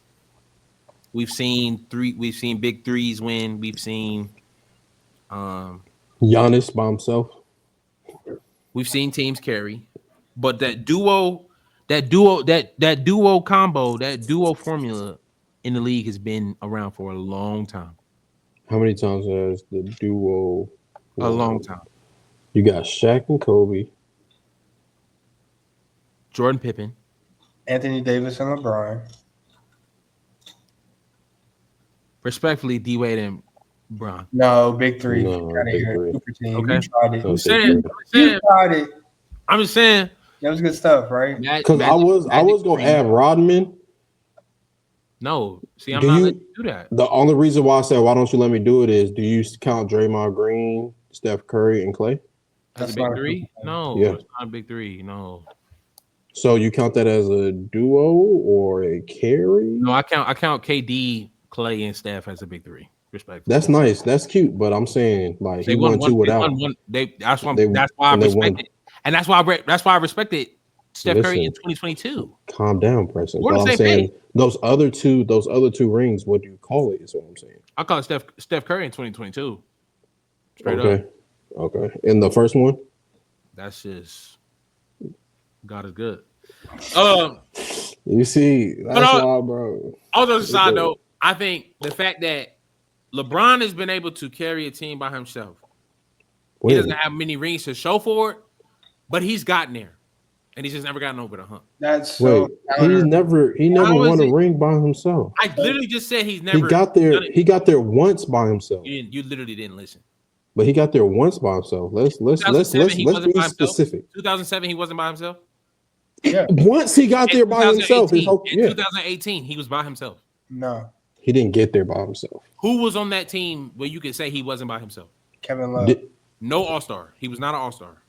E: We've seen big threes win. We've seen
B: Giannis by himself.
E: We've seen teams carry, but that duo combo, that duo formula in the league has been around for a long time.
B: How many times has the duo?
E: A long time.
B: You got Shaq and Kobe,
E: Jordan Pippen,
A: Anthony Davis and LeBron.
E: Respectfully, D Wade and
A: No, big 3.
B: No, big 3.
A: Super team.
E: Okay.
A: You tried it.
E: You tried it. I'm just saying.
A: That was good stuff, right?
B: Because I was gonna add Rodman.
E: No, see, I'm
B: Do
E: not
B: you
E: letting you do that.
B: The only reason why I said why don't you let me do it is do you count Draymond Green, Steph Curry, and Clay?
E: As a
A: That's
E: big
A: not a
E: three? No,
B: Yeah.
E: it's not a big three. No.
B: So you count that as a duo or a carry?
E: No, I count KD, Clay, and Steph as a big three. Respectfully.
B: That's nice. That's cute. But I'm saying like
E: They
B: he won two without.
E: That's why
B: They-
E: that's why I
B: and they
E: respect
B: won.
E: it. And that's why I respected Steph Curry in
B: Listen,
E: 2022.
B: calm down, Preston.
E: We're on
B: But
E: the
B: I'm
E: same
B: saying
E: page.
B: those other two rings, what do you call it? Is what I'm saying.
E: I call it Steph Curry in 2022. Straight up.
B: Okay. In the first one?
E: That's just God is good.
B: You see, that's why, bro.
E: Also, as a side note, I think the fact that LeBron has been able to carry a team by himself. He doesn't have many rings to show for it, but he's gotten there, and he's just never gotten over the hump.
A: That's so.
B: He never won a ring by himself.
E: I literally just said he's never.
B: He got there. He got there once by himself.
E: You literally didn't listen.
B: But he got there once by himself. Let's be specific.
E: 2007, he wasn't by himself.
A: Yeah.
B: Once he got there by himself.
E: In 2018, he was by himself.
A: No.
B: He didn't get there by himself.
E: Who was on that team where you could say he wasn't by himself?
A: Kevin Love.
E: No All-Star. He was not an All-Star.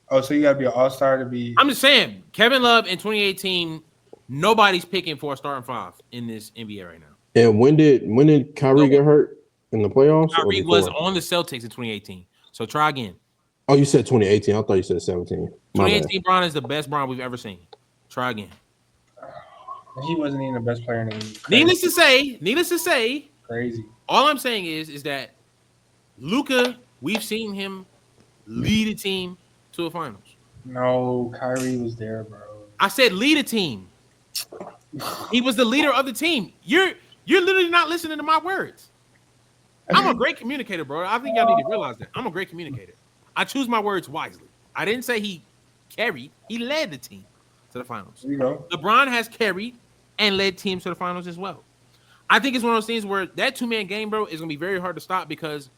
A: Oh, so you got to be an All-Star to be.
E: I'm just saying, Kevin Love in 2018, nobody's picking for a starting five in this NBA right now.
B: And when did Kyrie get hurt in the playoffs?
E: Kyrie was on the Celtics in 2018. So try again.
B: Oh, you said 2018. I thought you said 17.
E: 2018 Bron is the best Bron we've ever seen. Try again.
A: He wasn't even the best player in the league.
E: Needless to say,
A: crazy.
E: All I'm saying is that Luka, we've seen him lead a team to a finals.
A: No, Kyrie was there, bro.
E: I said lead a team. He was the leader of the team. You're literally not listening to my words. I'm a great communicator, bro. I think y'all need to realize that. I'm a great communicator. I choose my words wisely. I didn't say he carried. He led the team to the finals.
A: There you go.
E: LeBron has carried and led teams to the finals as well. I think it's one of those things where that two-man game, bro, is going to be very hard to stop because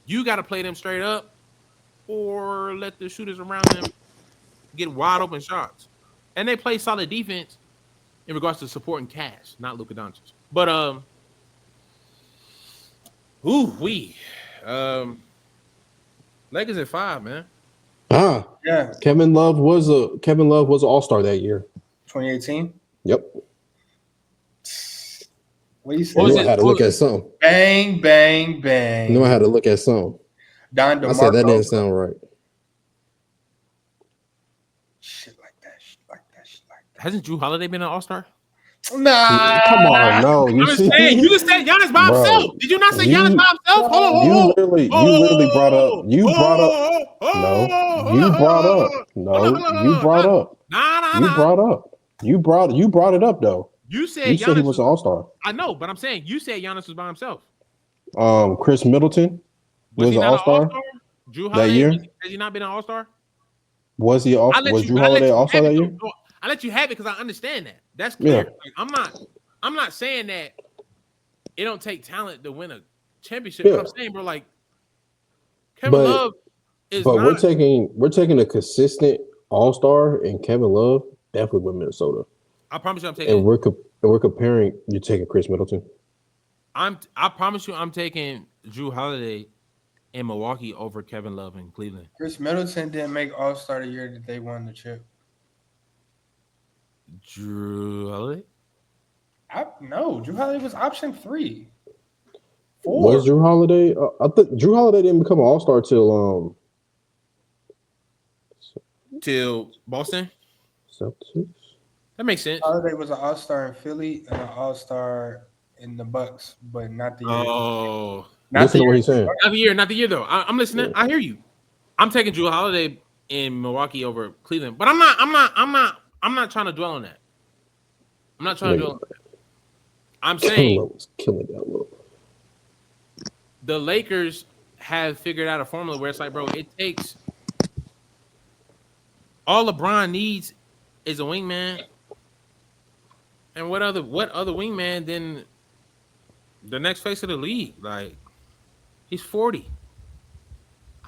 E: you got to play them straight up or let the shooters around them get wide open shots. And they play solid defense in regards to supporting Cash, not Luka Doncic. But Lakers at 5, man.
A: Yeah.
B: Kevin Love was an All-Star that year.
A: 2018.
B: Yep.
A: What do you say?
B: I had to look at something.
A: Bang, bang, bang.
B: I had to look at something.
A: Don DeMarco.
B: I said that didn't sound right.
A: Shit like that.
E: Hasn't Drew Holiday been an All-Star?
A: Nah.
B: Come on, no.
E: You just said Giannis by himself. Did you not say Giannis by himself?
B: You literally brought up. You brought it up though.
E: You said
B: he was an All-Star.
E: I know, but I'm saying you said Giannis was by himself.
B: Chris Middleton was an All-Star
E: Drew Holiday,
B: that year.
E: Has he not been an All-Star?
B: Was he Was Drew Holiday All-Star that year?
E: I let you have it because I understand that. That's clear.
B: Yeah.
E: Like, I'm not saying that it don't take talent to win a championship.
B: Yeah.
E: But I'm saying, bro, like Kevin Love is.
B: But
E: not,
B: we're taking a consistent All-Star, and Kevin Love definitely with Minnesota.
E: I promise you, I'm taking.
B: And we're comparing. You're taking Chris Middleton.
E: I promise you, I'm taking Drew Holiday in Milwaukee over Kevin Love in Cleveland.
A: Chris Middleton didn't make All-Star the year that they won the chip.
E: Drew Holiday?
A: No, Drew Holiday was option 3. 4.
B: Was Drew Holiday? I think Drew Holiday didn't become an All-Star till
E: Boston.
B: Celtics.
E: That makes sense.
A: Holiday was an All-Star in Philly and an All-Star in the Bucks, but not the year.
E: Oh,
B: Listen to what he's saying.
E: Not the year though. I'm listening. I hear you. I'm taking Drew Holiday in Milwaukee over Cleveland, but I'm not trying to dwell on that. I'm not trying to dwell on that. I'm saying
B: was killing that little.
E: The Lakers have figured out a formula where it's like, bro, it takes all LeBron needs is a wingman. And what other wingman than the next face of the league? Like, he's 40.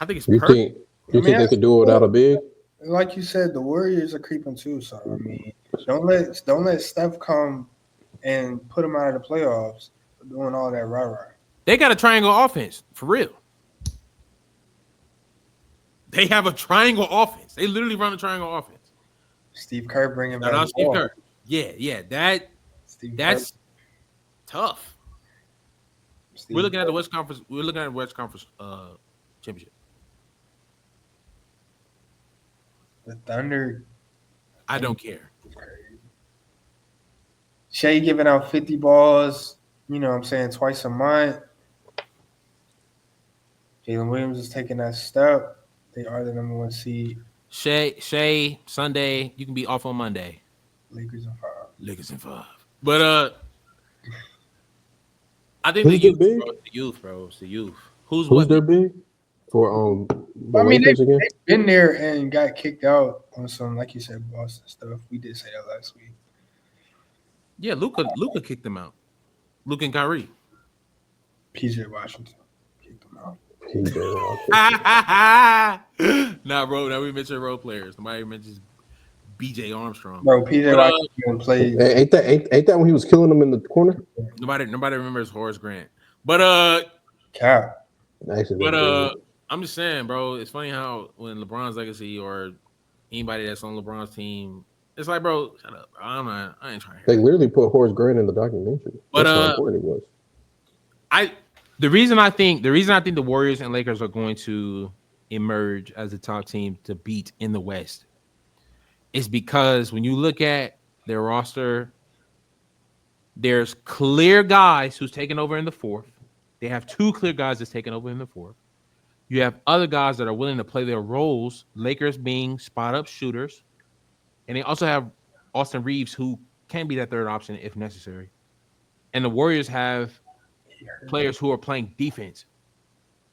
E: I think it's perfect.
B: You think they could do it without a big?
A: like you said, the Warriors are creeping too. So I mean, don't let Steph come and put them out of the playoffs doing all that rah-rah.
E: They got a triangle offense for real. They have a triangle offense. They literally run a triangle offense.
A: Steve Kerr bringing
E: Shout
A: back
E: out Steve
A: ball.
E: Kerr. Yeah.
A: Steve
E: That's
A: Kerr.
E: tough.
A: Steve
E: We're looking at
A: Kerr.
E: the West Conference. We're looking at the West Conference championship.
A: The Thunder.
E: I don't care.
A: Shea giving out 50 balls, you know what I'm saying, twice a month. Jalen Williams is taking that step. They are the number 1 seed.
E: Shay, Sunday, you can be off on Monday.
A: Lakers in 5.
E: Lakers in 5. But I think
B: Who's
E: the
B: their big?
E: youth, bro. It's the youth. Who's
B: Who's
E: what?
B: their big for the
A: I mean,
B: Lakers
A: they've
B: again?
A: been there and got kicked out on some, like you said, Boston stuff. We did say that last week.
E: Yeah, Luka kicked them out. Luka and Kyrie.
A: PJ Washington kicked them out.
E: Nah, bro. Now we mentioned role players. Nobody mentions BJ Armstrong.
A: Bro, PJ Washington played.
B: Ain't that when he was killing them in the corner?
E: Nobody remembers Horace Grant. But
A: Cap.
E: I'm just saying, bro. It's funny how when LeBron's legacy or anybody that's on LeBron's team, it's like, bro, shut up. I ain't trying to
B: They
E: hear
B: literally put Horace Grant in the documentary.
E: But,
B: That's how important it was.
E: The reason I think the Warriors and Lakers are going to emerge as the top team to beat in the West is because when you look at their roster, there's clear guys who's taking over in the fourth. They have 2 clear guys that's taking over in the fourth. You have other guys that are willing to play their roles, Lakers being spot-up shooters. And they also have Austin Reeves, who can be that third option if necessary. And the Warriors have players who are playing defense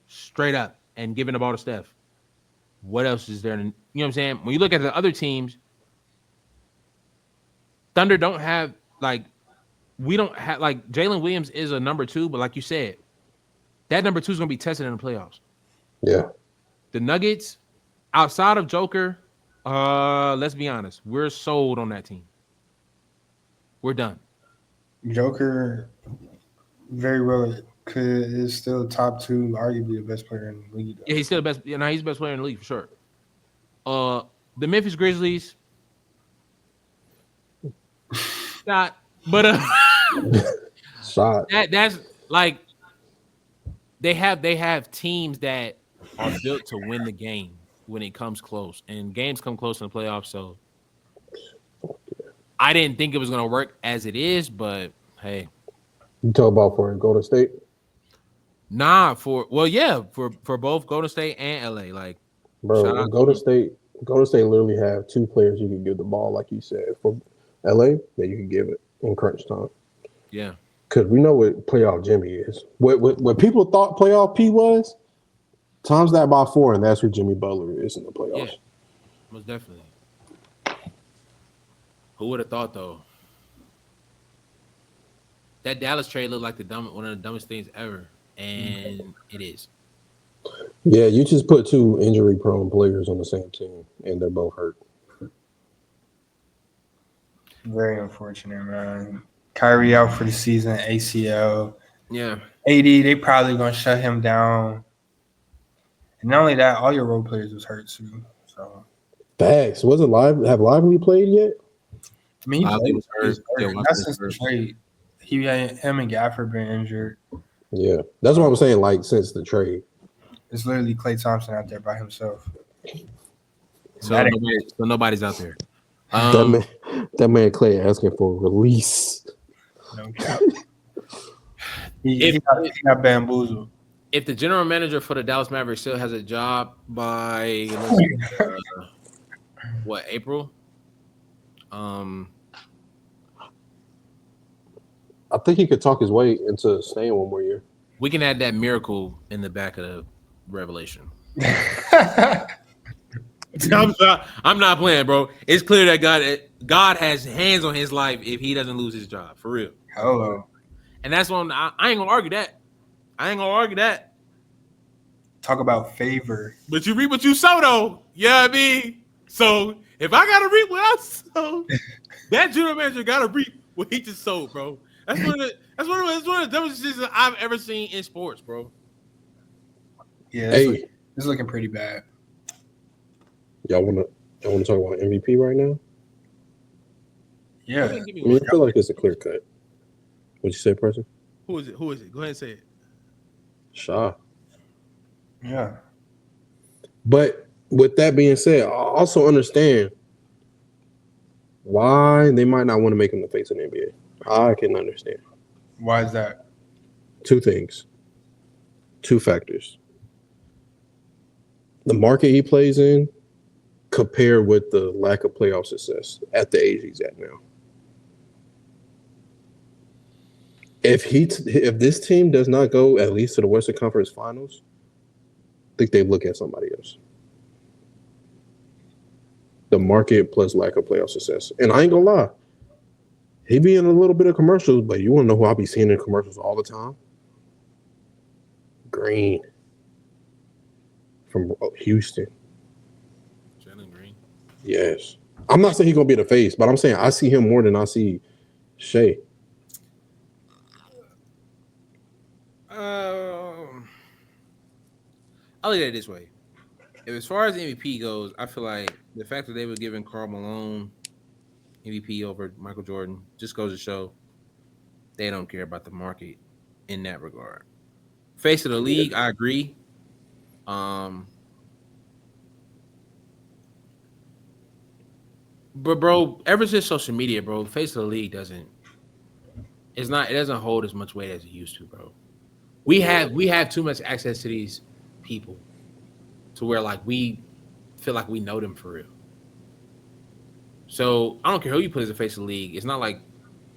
E: straight up and giving the ball to Steph. What else is there? You know what I'm saying? When you look at the other teams, Thunder don't have, we don't have, Jalen Williams is a number 2, but like you said, that number 2 is going to be tested in the playoffs.
B: Yeah.
E: The Nuggets, outside of Joker, let's be honest, we're sold on that team. We're done.
A: Joker very well is still top 2, arguably the best player in the league.
E: Yeah, he's still the best. You know, he's the best player in the league for sure. The Memphis Grizzlies, not, but
B: Shot.
E: that's like they have teams that are built to win the game when it comes close, and games come close in the playoffs. So I didn't think it was going to work as it is, but hey.
B: You talk about for Golden State?
E: Nah, for both Golden State and LA. Like,
B: bro, Golden State literally have 2 players you can give the ball, like you said. For LA, that you can give it in crunch time.
E: Yeah.
B: Because we know what playoff Jimmy is. What people thought playoff P was, times that by 4, and that's who Jimmy Butler is in the playoffs.
E: Yeah, most definitely. Who would have thought, though? That Dallas trade looked like one of the dumbest things ever, and it is.
B: Yeah, you just put 2 injury-prone players on the same team, and they're both hurt.
A: Very unfortunate, man. Kyrie out for the season, ACL.
E: Yeah.
A: AD, they probably going to shut him down. And not only that, all your role players was hurt, too. So.
B: Facts. Have Lively played yet?
A: I mean,
E: Lively was hurt.
A: That's since the trade. Him and Gafford been injured.
B: Yeah, that's what I'm saying. Like since the trade,
A: it's literally Klay Thompson out there by himself.
E: So nobody's out there.
B: That man Klay asking for release.
A: No cap. he got bamboozled.
E: If the general manager for the Dallas Mavericks still has a job by April?
B: I think he could talk his way into staying one more year.
E: We can add that miracle in the back of the revelation. I'm not playing, bro. It's clear that God has hands on his life if he doesn't lose his job, for real.
A: Hello.
E: And that's one I ain't gonna argue that.
A: Talk about favor.
E: But you reap what you sow, though. Yeah, I mean, So if I gotta reap what I sow, that general manager gotta reap what he just sold, bro. That's one of the dumbest decisions I've ever seen in sports, bro.
A: Yeah,
B: Hey,
A: it's looking pretty bad.
B: y'all wanna talk about MVP right now?
A: Yeah,
E: Go ahead and give me
B: I mean,
E: one.
B: I feel like it's a clear cut. What'd you say, person?
E: Who is it? Go ahead and say it.
B: Shaw.
A: yeah.
B: But with that being said, I also understand why they might not want to make him the face of the NBA. I can understand.
A: Why is that?
B: Two things. Two factors. The market he plays in compared with the lack of playoff success at the age he's at now. If this team does not go at least to the Western Conference Finals, I think they look at somebody else. The market plus lack of playoff success. And I ain't gonna lie, he be in a little bit of commercials, but you wanna know who I be seeing in commercials all the time? Green from Houston.
E: Jalen Green.
B: Yes. I'm not saying he's gonna be the face, but I'm saying I see him more than I see Shea.
E: I'll look at it this way. If as far as MVP goes, I feel like the fact that they were giving Karl Malone MVP over Michael Jordan just goes to show they don't care about the market in that regard. Face of the league, I agree. But bro, ever since social media, bro, the face of the league doesn't hold as much weight as it used to, bro. We have too much access to these people to where like we feel like we know them for real. So I don't care who you put as the face of the league. It's not like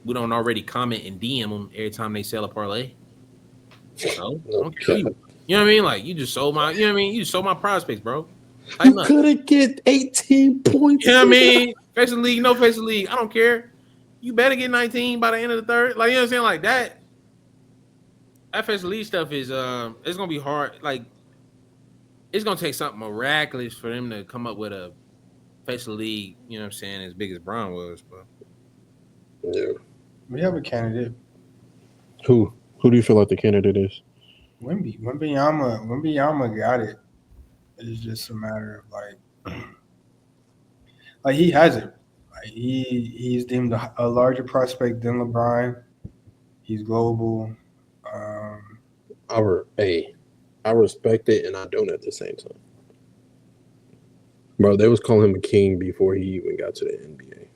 E: we don't already comment and DM them every time they sell a parlay. So I don't care who you know what I mean? Like you just sold my, you know what I mean? You just sold my prospects, bro.
B: You couldn't get 18 points.
E: You know what I mean? Face of the league, no face of the league. I don't care. You better get 19 by the end of the third. Like you know what I'm saying? Like that. That face of the league stuff is it's gonna be hard. Like it's gonna take something miraculous for them to come up with a face of the league, you know what I'm saying, as big as Brown was, but
B: yeah.
A: We have a candidate.
B: Who do you feel like the candidate is?
A: Wembyama got it. It's just a matter of like he has it. Like he's deemed a larger prospect than LeBron. He's global.
B: I respect it and I don't at the same time. Bro, they was calling him a king before he even got to the NBA.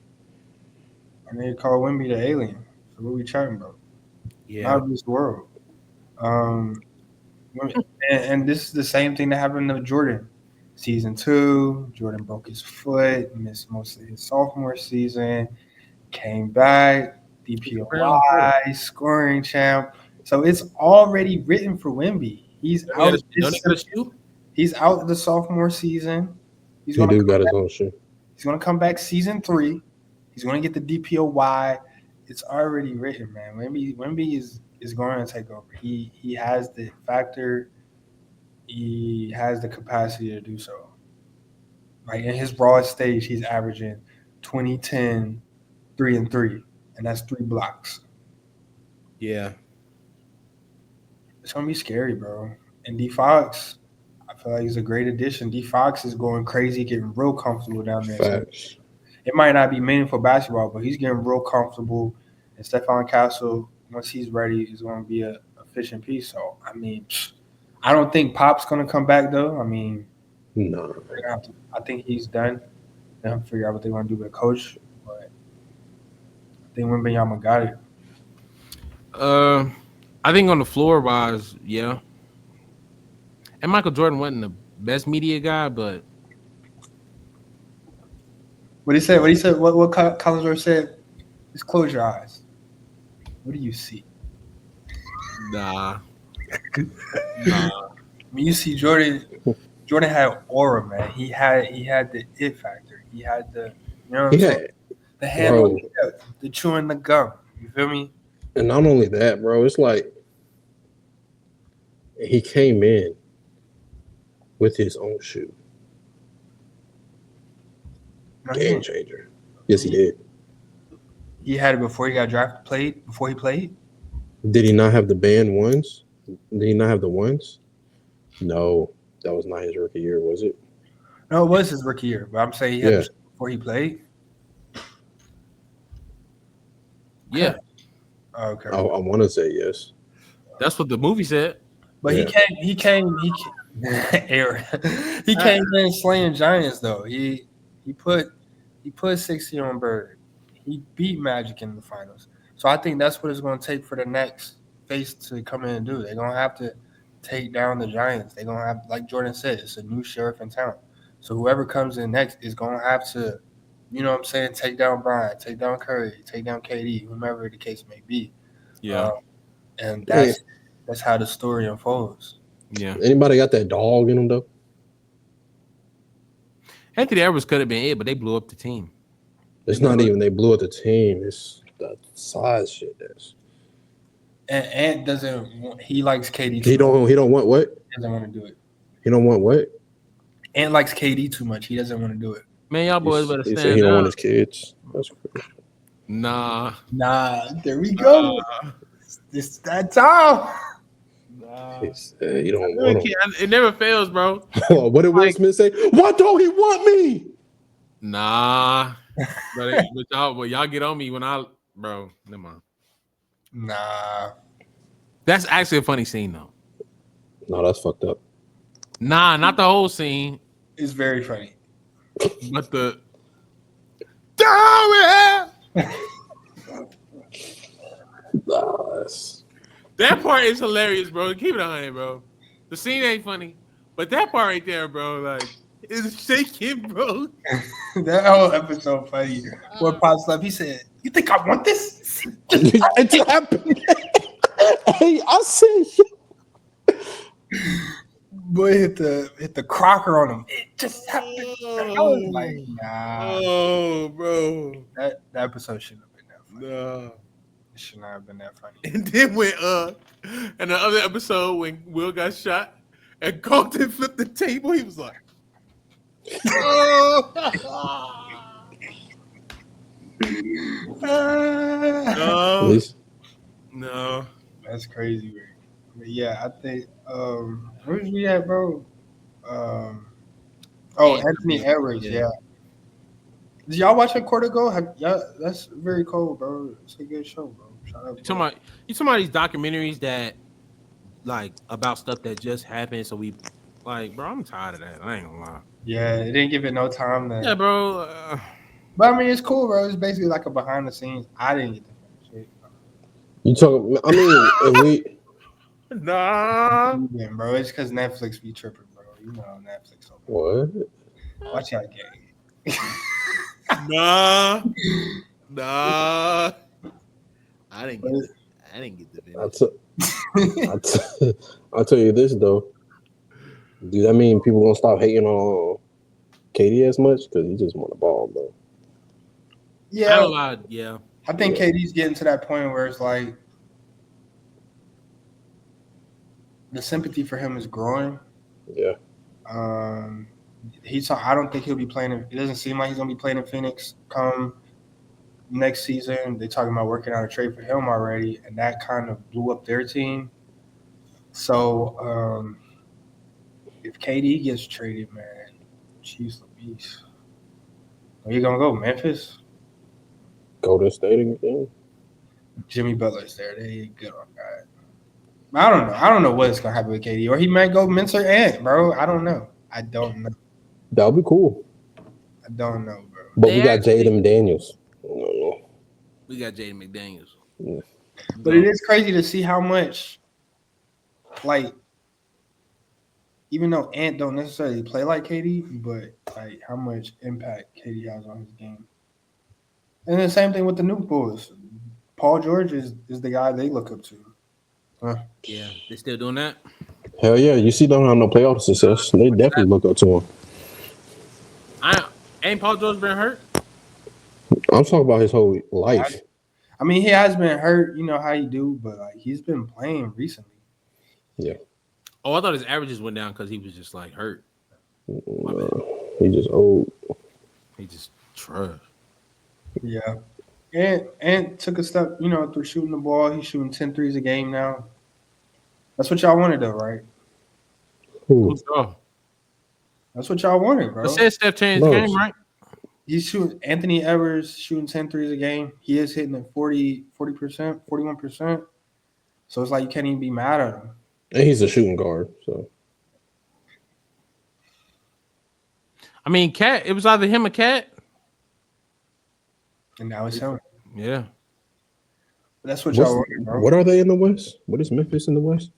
A: And they call Wemby the alien. So what we chatting about?
E: yeah.
A: Not of this world. And this is the same thing that happened to Jordan. Season 2, Jordan broke his foot, missed most of his sophomore season, came back, DPOY, scoring champ. So it's already written for Wemby. He's out. He's out the sophomore season. He's
B: He
A: gonna
B: got his own shit.
A: He's gonna come back season 3. He's gonna get the DPOY. It's already written, man. Wemby is going to take over. He has the factor. He has the capacity to do so. Like in his rawest stage, he's averaging 20, 10, 3 and 3, and that's 3 blocks.
E: Yeah.
A: It's gonna be scary, bro. And D Fox, I feel like he's a great addition. D Fox is going crazy, getting real comfortable down there.
B: Facts.
A: It might not be meaningful basketball, but he's getting real comfortable. And Stephon Castle, once he's ready, is going to be a efficient piece. So, I mean, I don't think Pop's going to come back, though. I mean,
B: no.
A: I think he's done. They have to figure out what they want to do with a coach. But I think Wembanyama got it.
E: I think on the floor wise, yeah. And Michael Jordan wasn't the best media guy, but
A: What Collins said, just close your eyes. What do you see?
E: nah.
A: I mean, you see Jordan had aura, man. He had the it factor. He had the, you know what I'm saying? The handle, the chewing the gum. You feel me?
B: And not only that, bro, it's like he came in with his own shoe.
A: No, he
B: game
A: didn't.
B: changer. Yes, he did.
A: He had it before he got drafted. Before he played.
B: Did he not have the band ones? Did he not have the ones? No, that was not his rookie year, was it?
A: No, it was his rookie year, but I'm saying he had
B: Yeah.
A: the before he played.
E: Yeah,
A: Okay.
B: I want to say yes.
E: that's what the movie said.
A: But
B: Yeah.
A: he came Aaron. He came in slaying giants though. He put 60 on Bird. He beat Magic in the finals. So I think that's what it's gonna take for the next face to come in and do. They're gonna have to take down the Giants. They're gonna have, like Jordan said, it's a new sheriff in town. So whoever comes in next is gonna have to, you know what I'm saying, take down Bryant, take down Curry, take down KD, whomever the case may be.
E: Yeah,
A: And that's how the story unfolds.
E: yeah.
B: Anybody got that dog in him though?
E: Anthony Edwards could have been it, but they blew up the team.
B: It's not even they blew up the team. It's the size shit. That's
A: And Ant doesn't want, he likes KD too
B: he don't want what?
A: He doesn't want to do it.
B: He don't want what?
A: Ant likes KD too much. He doesn't want to do it.
E: Man, y'all boys better
B: He said
E: stand
B: he don't want
E: down.
B: his kids. That's crazy.
E: Nah,
A: There we go. It's that time.
B: He said he don't want him.
E: it never fails, bro.
B: What did Will Smith say? Why don't he want me?
E: Nah, but y'all get on me when bro. Never mind.
A: Nah.
E: That's actually a funny scene though.
B: No, that's fucked up.
E: Nah, not the whole scene,
A: It's very funny.
E: but the damn it!
B: Nah, that's
E: That part is hilarious, bro. Keep it 100, bro. The scene ain't funny, but that part right there, bro, like, is shaking, bro.
A: That whole episode funny. Where Pops left, he said, "You think I want this?"
B: it happened. Hey, I said
A: Boy hit the crocker on him. It just happened. I was like, nah.
E: Oh, bro.
A: That episode shouldn't have been that funny.
E: Nah.
A: It should not have been that funny.
E: And then when in the other episode when Will got shot and Compton flipped the table, he was like, no, no.
A: That's crazy, man. But yeah, I think where's we at, bro? Anthony Edwards, yeah. Did y'all watch that quarter go? That's very cool, bro. It's a good show, bro. Shout out.
E: You talking about these documentaries that like about stuff that just happened? So we like, bro, I'm tired of that. I ain't gonna lie.
A: Yeah, it didn't give it no time.
E: Yeah, bro.
A: But I mean, it's cool, bro. It's basically like a behind the scenes. I didn't get to finish it.
B: you talking. I mean, if we.
E: Nah.
A: Yeah, bro. It's because Netflix be tripping, bro. You know Netflix.
B: What?
A: Watch out, gang.
E: Nah. I didn't get the video.
B: I'll tell you this though. Do that mean people gonna stop hating on KD as much? Because he just won the ball, bro.
A: Yeah,
E: Yeah.
A: I think KD's getting to that point where it's like the sympathy for him is growing.
B: Yeah.
A: I don't think he'll be playing. It doesn't seem like he's gonna be playing in Phoenix come next season. They're talking about working out a trade for him already, and that kind of blew up their team. So if KD gets traded, man, jeez Louise, where you gonna go? Memphis?
B: Golden State again.
A: Jimmy Butler's there. They good on that. I don't know what's gonna happen with KD, or he might go mentor Ant, bro. I don't know.
B: That would be cool.
A: I don't know, bro.
B: But we got Jaden Daniels. No.
E: We got Jaden McDaniels.
B: Yeah.
A: But it is crazy to see how much, like, even though Ant don't necessarily play like KD, but like how much impact KD has on his game. And the same thing with the new Bulls. Paul George is the guy they look up to.
E: Yeah, they still doing that.
B: Hell yeah. You see, don't have no playoff success. They definitely look up to him.
E: Ain't Paul George been hurt?
B: I'm talking about his whole life.
A: I mean, he has been hurt. You know how you do, but like he's been playing recently.
B: Yeah.
E: Oh, I thought his averages went down because he was just like hurt.
B: He just old.
E: He just Trash.
A: Yeah. And took a step, through shooting the ball. He's shooting 10 threes a game now. That's what y'all wanted, though, right?
B: Who?
A: That's what y'all wanted,
E: But
A: bro.
E: said Steph changed the game,
B: Loves.
E: right?
A: He's shooting Anthony Evers shooting 10 threes a game. He is hitting at 40%, 41%. So it's like you can't even be mad at him.
B: And he's a shooting guard, so
E: I mean, Cat. It was either him or Cat.
A: And now it's him.
E: Yeah.
A: That's what y'all wanted, bro.
B: what are they in the West? What is Memphis in the West?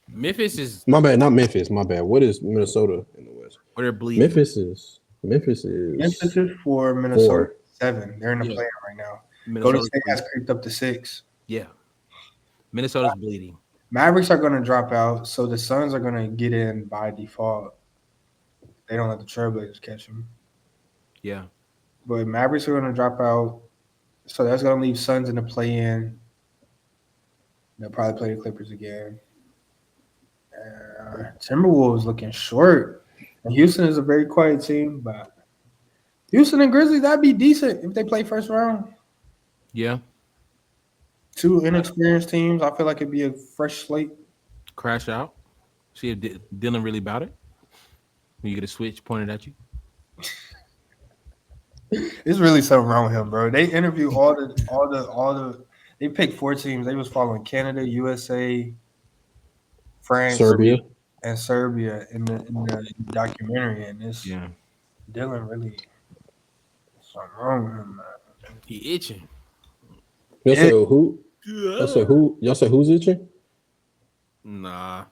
E: Memphis is
B: My bad, not Memphis. My bad. What is Minnesota in the West?
E: where they're bleeding.
B: Memphis is
A: Memphis is for Minnesota
B: 4.
A: 7. They're in the
E: Yeah.
A: play right now.
E: Minnesota's
A: Golden State has
E: bleeding.
A: creeped up to 6.
E: Yeah. Minnesota's bleeding.
A: Mavericks are going to drop out, so the Suns are going to get in by default. They don't let the Trailblazers catch them.
E: Yeah.
A: But Mavericks are going to drop out, so that's going to leave Suns in the play-in. They'll probably play the Clippers again. Timberwolves looking short. And Houston is a very quiet team, but Houston and Grizzlies, that'd be decent if they play first round.
E: Yeah.
A: 2 inexperienced teams. I feel like it'd be a fresh slate.
E: Crash out. See if Dylan really about it. When you get a switch pointed at you.
A: It's really something wrong with him, bro. They interview all the. They picked 4 teams. They was following Canada, USA, France,
B: Serbia.
A: and Serbia in the documentary. And this Dylan really something wrong with him, man.
E: He itching.
B: Y'all say who? Y'all say who? Y'all say who's itching?
E: Nah.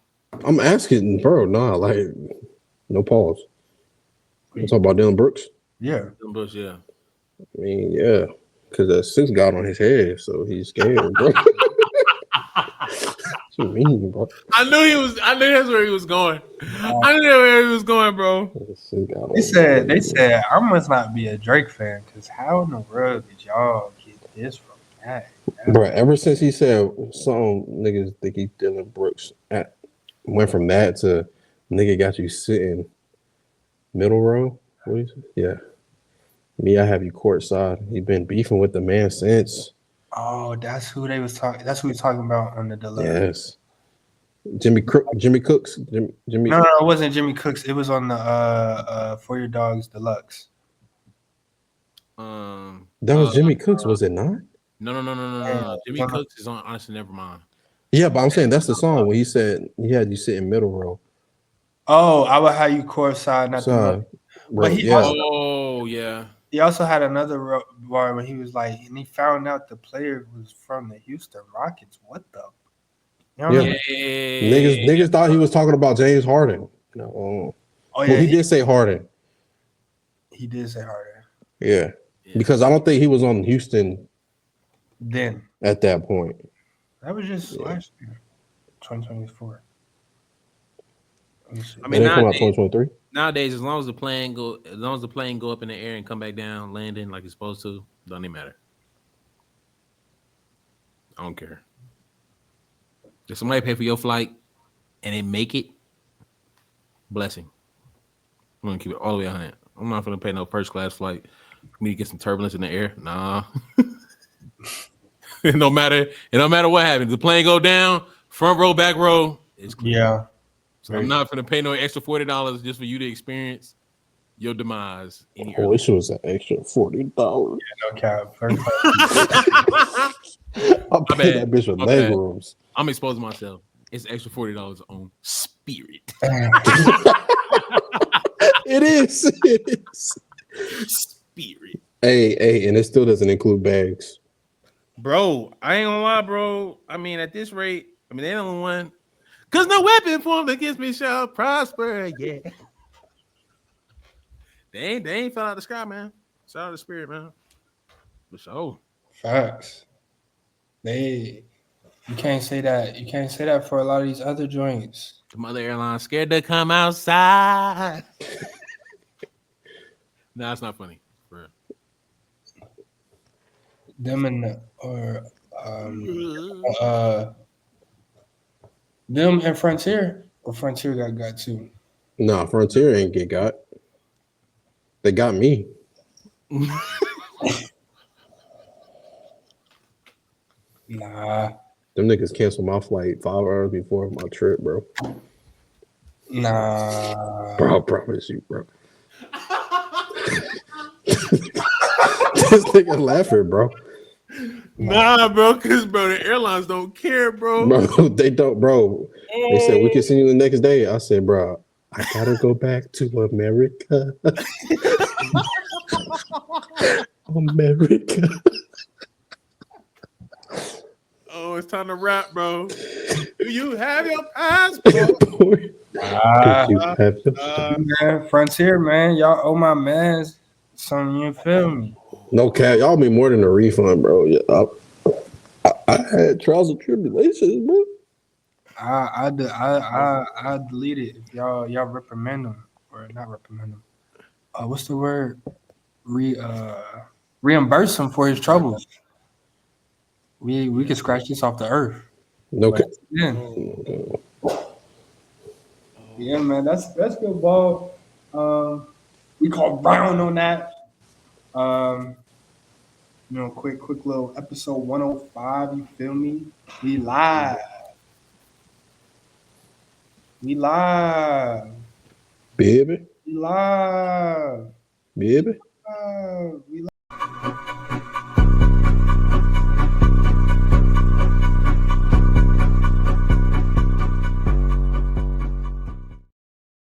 B: I'm asking, bro. Nah, like no pause. You talk about Dylan Brooks?
A: Yeah.
E: Dylan Brooks, yeah.
B: I mean, yeah, because that 6 got on his head, so he's scared, bro. What you mean, bro?
E: I knew that's where he was going. I knew where he was going, bro.
A: They said I must not be a Drake fan because how in the world did y'all get this from that?
B: Bro, ever since he said some niggas think he Dylan Brooks went from that to nigga got you sitting middle row. What is it? Yeah. Me, I have you courtside. He been beefing with the man since.
A: Oh, that's who they was talking. That's who we talking about on the deluxe.
B: Yes. Jimmy Cooks. Jimmy.
A: No, it wasn't Jimmy Cooks. It was on the For Your Dogs Deluxe.
B: That was Jimmy Cooks, was it not?
E: No. Jimmy Cooks is on Honestly Nevermind.
B: Yeah, but I'm saying that's the song where he said he had you sit in middle row.
A: Oh, I would have you courtside, not the middle. But he also had another bar when he was like, and he found out the player was from the Houston Rockets. What the? You know what I mean?
B: Niggas thought he was talking about James Harden. No.
A: Oh yeah,
B: he did say Harden.
A: He did say Harden.
B: Yeah, because I don't think he was on Houston
A: then.
B: At that point,
A: that was just last year, 2024.
E: I mean,
B: nowadays,
E: as long as the plane go up in the air and come back down, landing like it's supposed to, doesn't even matter. I don't care. If somebody pay for your flight and they make it, blessing. I'm gonna keep it all the way 100. I'm not gonna pay no first class flight for me to get some turbulence in the air. Nah. It don't matter what happens. The plane go down, front row, back row, it's clear.
A: Yeah.
E: So I'm not gonna pay no extra $40 just for you to experience your demise.
B: I wish it was an extra $40.
A: Yeah, no cap.
B: I'll pay that bitch with leg rooms.
E: I'm exposing myself. It's extra $40 on Spirit.
B: It is.
E: Spirit.
B: Hey, and it still doesn't include bags.
E: Bro, I ain't gonna lie, bro. I mean, at this rate, they don't want. Cause no weapon formed against me shall prosper. Yeah. They ain't fell out the sky, man. Shout out to Spirit, man. For sure.
A: Facts. You can't say that. You can't say that for a lot of these other joints.
E: The other airlines scared to come outside. No, it's not funny. For real.
A: Them and Frontier, or Frontier got too.
B: Nah, Frontier ain't get got. They got me.
A: Nah,
B: Them niggas canceled my flight 5 hours before my trip, bro.
A: nah.
B: Bro, I promise you, bro. This nigga laughing, bro.
E: Nah, bro, because bro, the airlines don't care, bro.
B: Bro, they don't, bro. They said we can see you the next day. I said, bro, I gotta go back to America. America.
E: Oh, it's time to rap, bro. Do you have your passport?
B: Boy,
A: Ah,
B: did you have your
A: man, Frontier, man, y'all owe my mans some. You feel me?
B: No cap, y'all be more than a refund, bro. Yeah, I had trials and tribulations, bro.
A: I delete it if y'all reprimand him or not reprimand him. What's the word? Reimburse him for his troubles. We can scratch this off the earth.
B: No
A: But
B: cap.
A: yeah, yeah, man, that's good ball. We call Brown on that. Quick little episode 105. You feel me? We live. We live.
B: Baby,
A: We live.
B: baby.
A: We